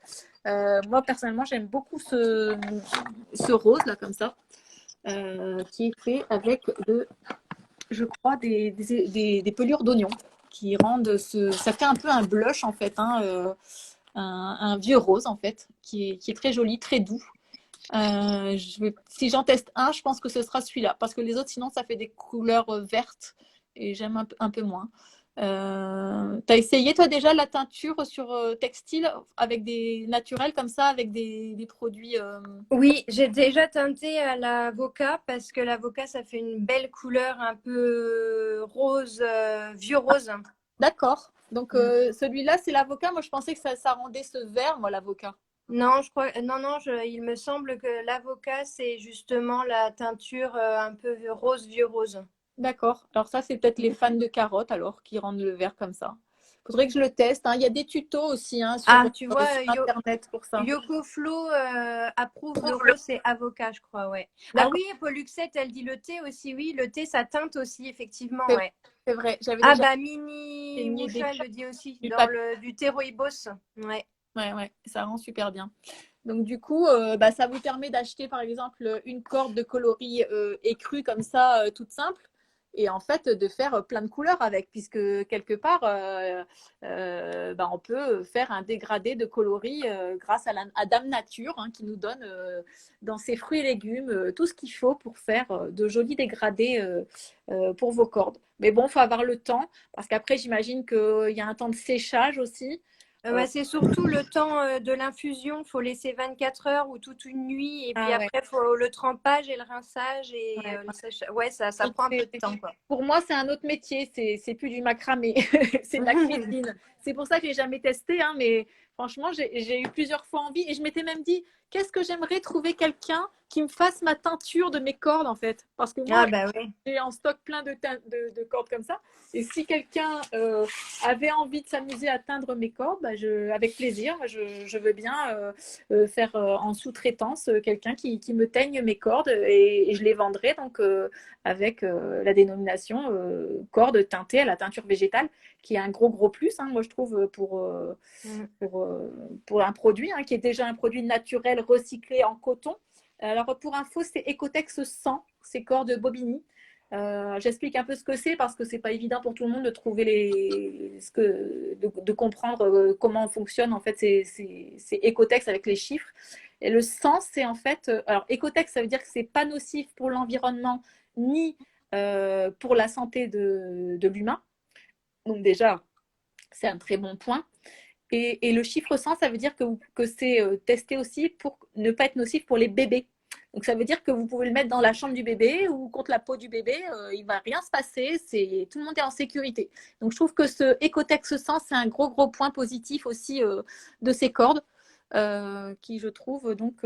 Moi, personnellement, j'aime beaucoup ce rose, là, comme ça, qui est fait avec, je crois, des pelures d'oignon qui rendent ça fait un peu un blush, en fait, hein, un vieux rose en fait, qui est très joli, très doux. Si j'en teste un, je pense que ce sera celui-là, parce que les autres, sinon, ça fait des couleurs vertes et j'aime un peu moins. T'as essayé toi déjà la teinture sur textile avec des naturels comme ça, avec des produits Oui, j'ai déjà teinté à l'avocat parce que l'avocat, ça fait une belle couleur un peu rose, vieux rose. D'accord. Donc Mm. celui-là, c'est l'avocat. Moi, je pensais que ça rendait ce vert, moi, l'avocat. Non, je crois, non, non, il me semble que l'avocat, c'est justement la teinture un peu rose, vieux rose. D'accord. Alors ça, c'est peut-être les fans de carottes alors qui rendent le vert comme ça. Faudrait que je le teste, hein. Il y a des tutos aussi hein, Ah, tu vois, sur Internet pour ça. Yoko Flo approuve le rose, c'est avocat, je crois, ouais. Ah D'accord. oui, Poluxette, elle dit le thé aussi, oui, le thé, ça teinte aussi, effectivement, C'est ouais. c'est vrai. J'avais Ah déjà bah Mini saigné des Moucha, elle le dit aussi, du dans papier. le du thé rooibos, ouais. Ouais, ouais, ça rend super bien. Donc du coup, ça vous permet d'acheter par exemple une corde de coloris écrue comme ça, toute simple, et en fait de faire plein de couleurs avec, puisque quelque part, on peut faire un dégradé de coloris grâce à Dame Nature hein, qui nous donne dans ses fruits et légumes tout ce qu'il faut pour faire de jolis dégradés pour vos cordes. Mais bon, il faut avoir le temps, parce qu'après j'imagine qu'il y a un temps de séchage aussi. Bah, c'est surtout le temps de l'infusion, faut laisser 24 heures ou toute une nuit, et puis Ah ouais. après, faut le trempage et le rinçage, et Ouais. le séchage. Ouais, ça prend un peu de temps, quoi. Pour moi, c'est un autre métier, c'est plus du macramé, c'est de la cuisine. C'est pour ça que j'ai jamais testé, hein, mais franchement, j'ai eu plusieurs fois envie et je m'étais même dit, qu'est-ce que j'aimerais trouver quelqu'un qui me fasse ma teinture de mes cordes en fait, parce que moi, Ah bah oui. j'ai en stock plein de cordes comme ça. Et si quelqu'un avait envie de s'amuser à teindre mes cordes, avec plaisir, je veux bien faire en sous-traitance quelqu'un qui me teigne mes cordes et je les vendrai donc avec la dénomination corde teintée à la teinture végétale, qui est un gros plus, hein, moi je trouve, Mm. pour un produit hein, qui est déjà un produit naturel recyclé en coton. Alors pour info, c'est Ecotex 100, c'est cordes Bobigny. J'explique un peu ce que c'est parce que c'est pas évident pour tout le monde de trouver de comprendre comment fonctionne en fait ces Ecotex avec les chiffres. Et le 100, c'est en fait, alors Ecotex, ça veut dire que c'est pas nocif pour l'environnement ni pour la santé de l'humain. Donc déjà, c'est un très bon point. Et le chiffre 100, ça veut dire que c'est testé aussi pour ne pas être nocif pour les bébés. Donc ça veut dire que vous pouvez le mettre dans la chambre du bébé ou contre la peau du bébé, il ne va rien se passer, tout le monde est en sécurité. Donc je trouve que ce Ecotex 100, c'est un gros point positif aussi de ces cordes. Qui, je trouve, donc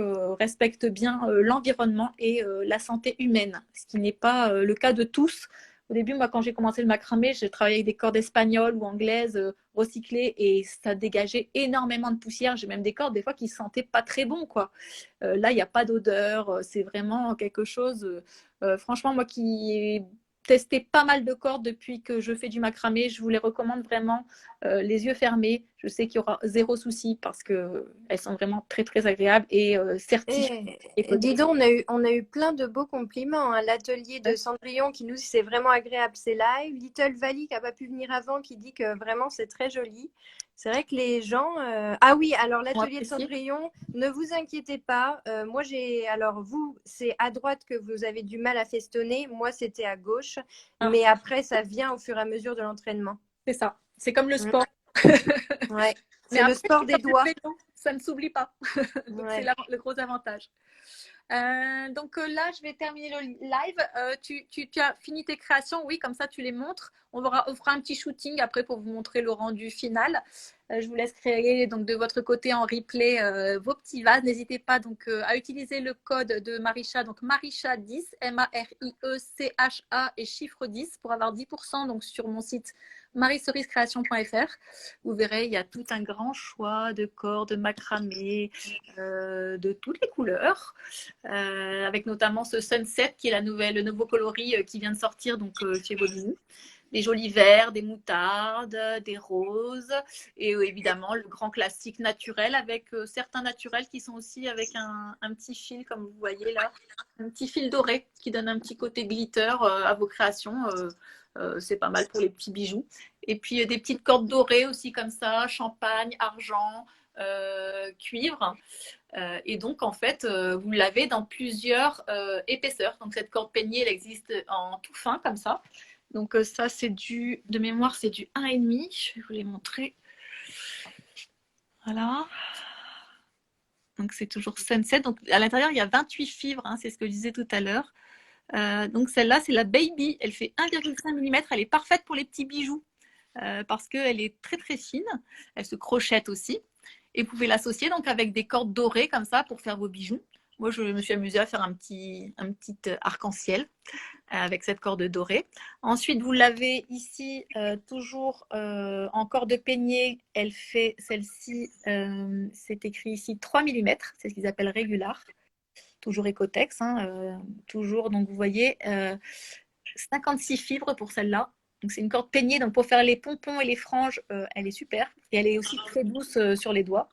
respecte bien l'environnement et la santé humaine, ce qui n'est pas le cas de tous. Au début, moi, quand j'ai commencé le macramé, j'ai travaillé avec des cordes espagnoles ou anglaises recyclées et ça dégageait énormément de poussière. J'ai même des cordes, des fois, qui ne sentaient pas très bon, quoi. Là, il n'y a pas d'odeur. C'est vraiment quelque chose. Franchement, moi qui ai testé pas mal de cordes depuis que je fais du macramé, je vous les recommande vraiment les yeux fermés. Je sais qu'il y aura zéro souci parce qu'elles sont vraiment très agréables et certifiées. Dis donc, on a eu plein de beaux compliments, hein. L'atelier de Cendrillon qui nous dit c'est vraiment agréable, c'est live. Little Valley qui n'a pas pu venir avant qui dit que vraiment c'est très joli. C'est vrai que les gens. Ah oui, alors l'atelier de Cendrillon, ne vous inquiétez pas. Moi, alors vous, c'est à droite que vous avez du mal à festonner. Moi, c'était à gauche. Mais après, ça vient au fur et à mesure de l'entraînement. C'est ça. C'est comme le sport. Ouais. C'est le sport des doigts. Vélo, ça ne s'oublie pas. Donc, Ouais. c'est le gros avantage. Donc là, je vais terminer le live. Tu as fini tes créations, oui, comme ça tu les montres. On fera un petit shooting après pour vous montrer le rendu final. Je vous laisse créer donc de votre côté en replay vos petits vases. N'hésitez pas donc à utiliser le code de Maricha, donc Maricha 10, MARIECHA et chiffre 10 pour avoir 10% donc sur mon site mariceriscreation.fr. Vous verrez, il y a tout un grand choix de cordes macramé de toutes les couleurs. Avec notamment ce Sunset qui est le nouveau coloris qui vient de sortir donc chez Bobigny. Des jolis verts, des moutardes, des roses et évidemment le grand classique naturel avec certains naturels qui sont aussi avec un petit fil comme vous voyez là, un petit fil doré qui donne un petit côté glitter à vos créations. C'est pas mal pour les petits bijoux. Et puis des petites cordes dorées aussi comme ça, champagne, argent, cuivre. Et donc, en fait, vous l'avez dans plusieurs épaisseurs. Donc, cette corde peignée, elle existe en tout fin, comme ça. Donc, ça, c'est de mémoire, c'est du 1,5. Je vais vous les montrer. Voilà. Donc, c'est toujours Sunset. Donc, à l'intérieur, il y a 28 fibres. Hein, c'est ce que je disais tout à l'heure. Donc, celle-là, c'est la Baby. Elle fait 1,5 mm. Elle est parfaite pour les petits bijoux parce qu'elle est très, très fine. Elle se crochette aussi. Et vous pouvez l'associer donc avec des cordes dorées comme ça pour faire vos bijoux. Moi, je me suis amusée à faire un petit arc-en-ciel avec cette corde dorée. Ensuite, vous l'avez ici toujours en corde peignée. Elle fait celle-ci, c'est écrit ici 3 mm, c'est ce qu'ils appellent régular. Toujours Ecotex, hein, toujours. Donc, vous voyez, 56 fibres pour celle-là. Donc, c'est une corde peignée. Donc, pour faire les pompons et les franges, elle est super. Et elle est aussi très douce sur les doigts.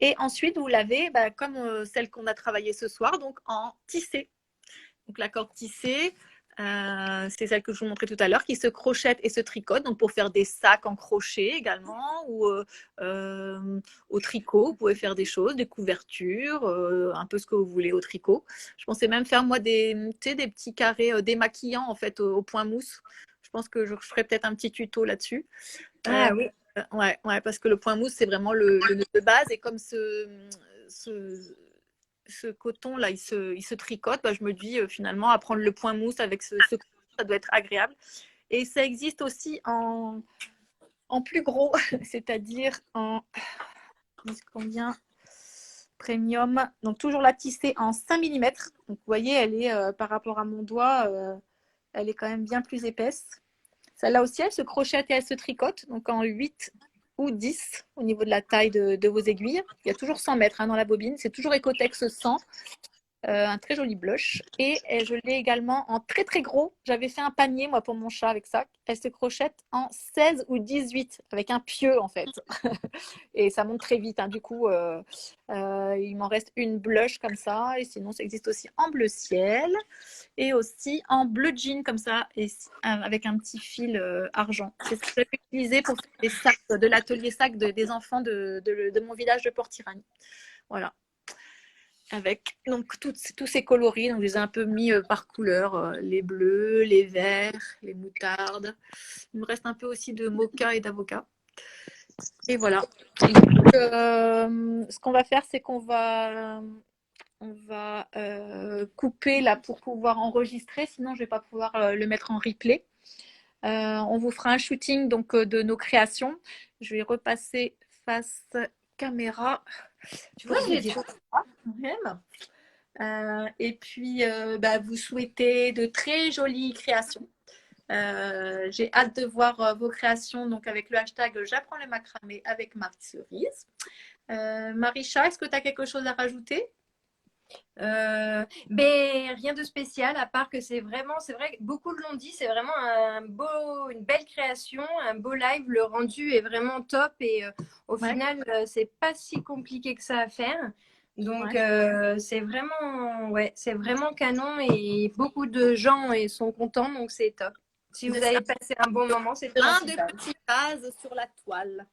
Et ensuite, vous l'avez comme celle qu'on a travaillée ce soir, donc en tissé. Donc, la corde tissée, c'est celle que je vous montrais tout à l'heure, qui se crochette et se tricote. Donc, pour faire des sacs en crochet également, ou au tricot, vous pouvez faire des choses, des couvertures, un peu ce que vous voulez au tricot. Je pensais même faire, moi, des petits carrés démaquillants, en fait, au point mousse. Je pense que je ferai peut-être un petit tuto là-dessus. Ah oui. Ouais, parce que le point mousse, c'est vraiment le nœud de base. Et comme ce coton-là, il se tricote, je me dis finalement, à prendre le point mousse avec ce coton, ça doit être agréable. Et ça existe aussi en plus gros, c'est-à-dire en combien premium. Donc, toujours la tissée en 5 mm. Donc, vous voyez, elle est par rapport à mon doigt, elle est quand même bien plus épaisse. Celle-là aussi, elle se crochette et elle se tricote, donc en 8 ou 10 au niveau de la taille de vos aiguilles. Il y a toujours 100 mètres dans la bobine, c'est toujours Ecotex 100. Un très joli blush. Et je l'ai également en très très gros. J'avais fait un panier moi pour mon chat avec ça. Elle se crochette en 16 ou 18 avec un pieu en fait. Et ça monte très vite. Hein. Du coup, il m'en reste une blush comme ça. Et sinon, ça existe aussi en bleu ciel et aussi en bleu jean comme ça et avec un petit fil argent. C'est ce que j'ai utilisé pour faire les sacs de l'atelier sac des enfants de mon village de Port-Irani. Voilà. Avec donc tous ces coloris, donc je les ai un peu mis par couleur, les bleus, les verts, les moutardes. Il me reste un peu aussi de mocha et d'avocat. Et voilà. Donc, ce qu'on va faire, c'est qu'on va couper là pour pouvoir enregistrer, sinon je vais pas pouvoir le mettre en replay. On vous fera un shooting donc de nos créations. Je vais repasser face caméra. Tu vois, j'ai tout. Et puis, vous souhaitez de très jolies créations. J'ai hâte de voir vos créations donc avec le hashtag J'apprends le macramé avec Marie Cerise. Marisha, est-ce que tu as quelque chose à rajouter? Rien de spécial à part que c'est vrai que beaucoup l'ont dit, c'est vraiment une belle création, un beau live, le rendu est vraiment top et au final c'est pas si compliqué que ça à faire. Donc c'est vraiment canon et beaucoup de gens sont contents donc c'est top. Si vous avez passé un bon moment, c'est plein de petites bases sur la toile.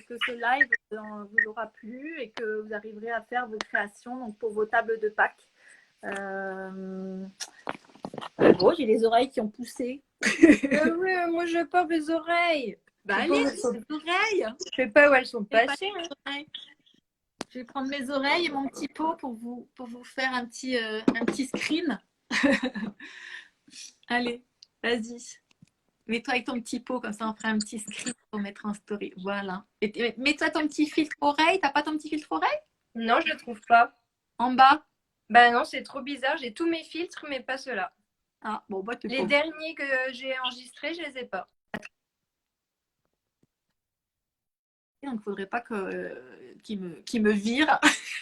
Que ce live vous aura plu et que vous arriverez à faire vos créations donc pour vos tables de Pâques. Bon, j'ai les oreilles qui ont poussé. Oui, moi je porte les oreilles. Allez, les oreilles. Je sais pas où elles sont passées. Je vais prendre mes oreilles et mon petit pot pour vous faire un petit screen. Allez, vas-y. Mets-toi avec ton petit pot, comme ça on fera un petit screen pour mettre en story. Voilà. Et mets-toi ton petit filtre oreille. T'as pas ton petit filtre oreille? Non, je le trouve pas. En bas? Non, c'est trop bizarre. J'ai tous mes filtres, mais pas ceux-là. Ah, bon, les derniers que j'ai enregistrés, je les ai pas. Donc, il ne faudrait pas qu'il me vire.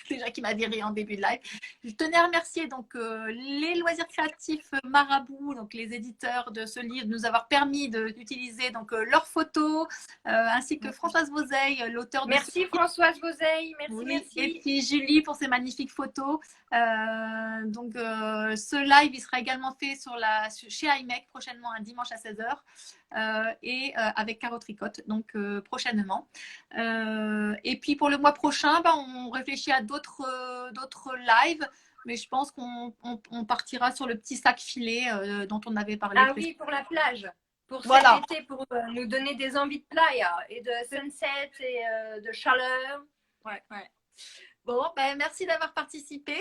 Déjà qu'il m'a viré en début de live. Je tenais à remercier donc les loisirs créatifs Marabout, donc les éditeurs de ce livre, de nous avoir permis d'utiliser donc leurs photos, ainsi que Françoise Vauzeil, l'auteur de Merci Françoise Vauzeil, merci. Et puis Julie pour ses magnifiques photos. Ce live, il sera également fait chez iMec prochainement un dimanche à 16h. avec Caro Tricotte, donc prochainement. Et puis pour le mois prochain, on réfléchit à d'autres lives, mais je pense qu'on partira sur le petit sac filet dont on avait parlé. Ah oui, pour la plage. Pour voilà. cet été, pour nous donner des envies de playa et de sunset et de chaleur. Ouais. Bon, merci d'avoir participé.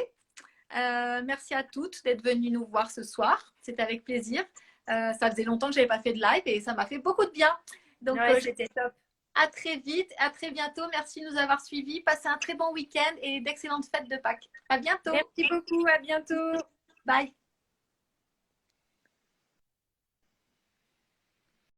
Merci à toutes d'être venues nous voir ce soir. C'était avec plaisir. Ça faisait longtemps que je n'avais pas fait de live et ça m'a fait beaucoup de bien. Donc, c'était top. À très vite, à très bientôt. Merci de nous avoir suivis. Passez un très bon week-end et d'excellentes fêtes de Pâques. À bientôt. Merci beaucoup, à bientôt. Bye.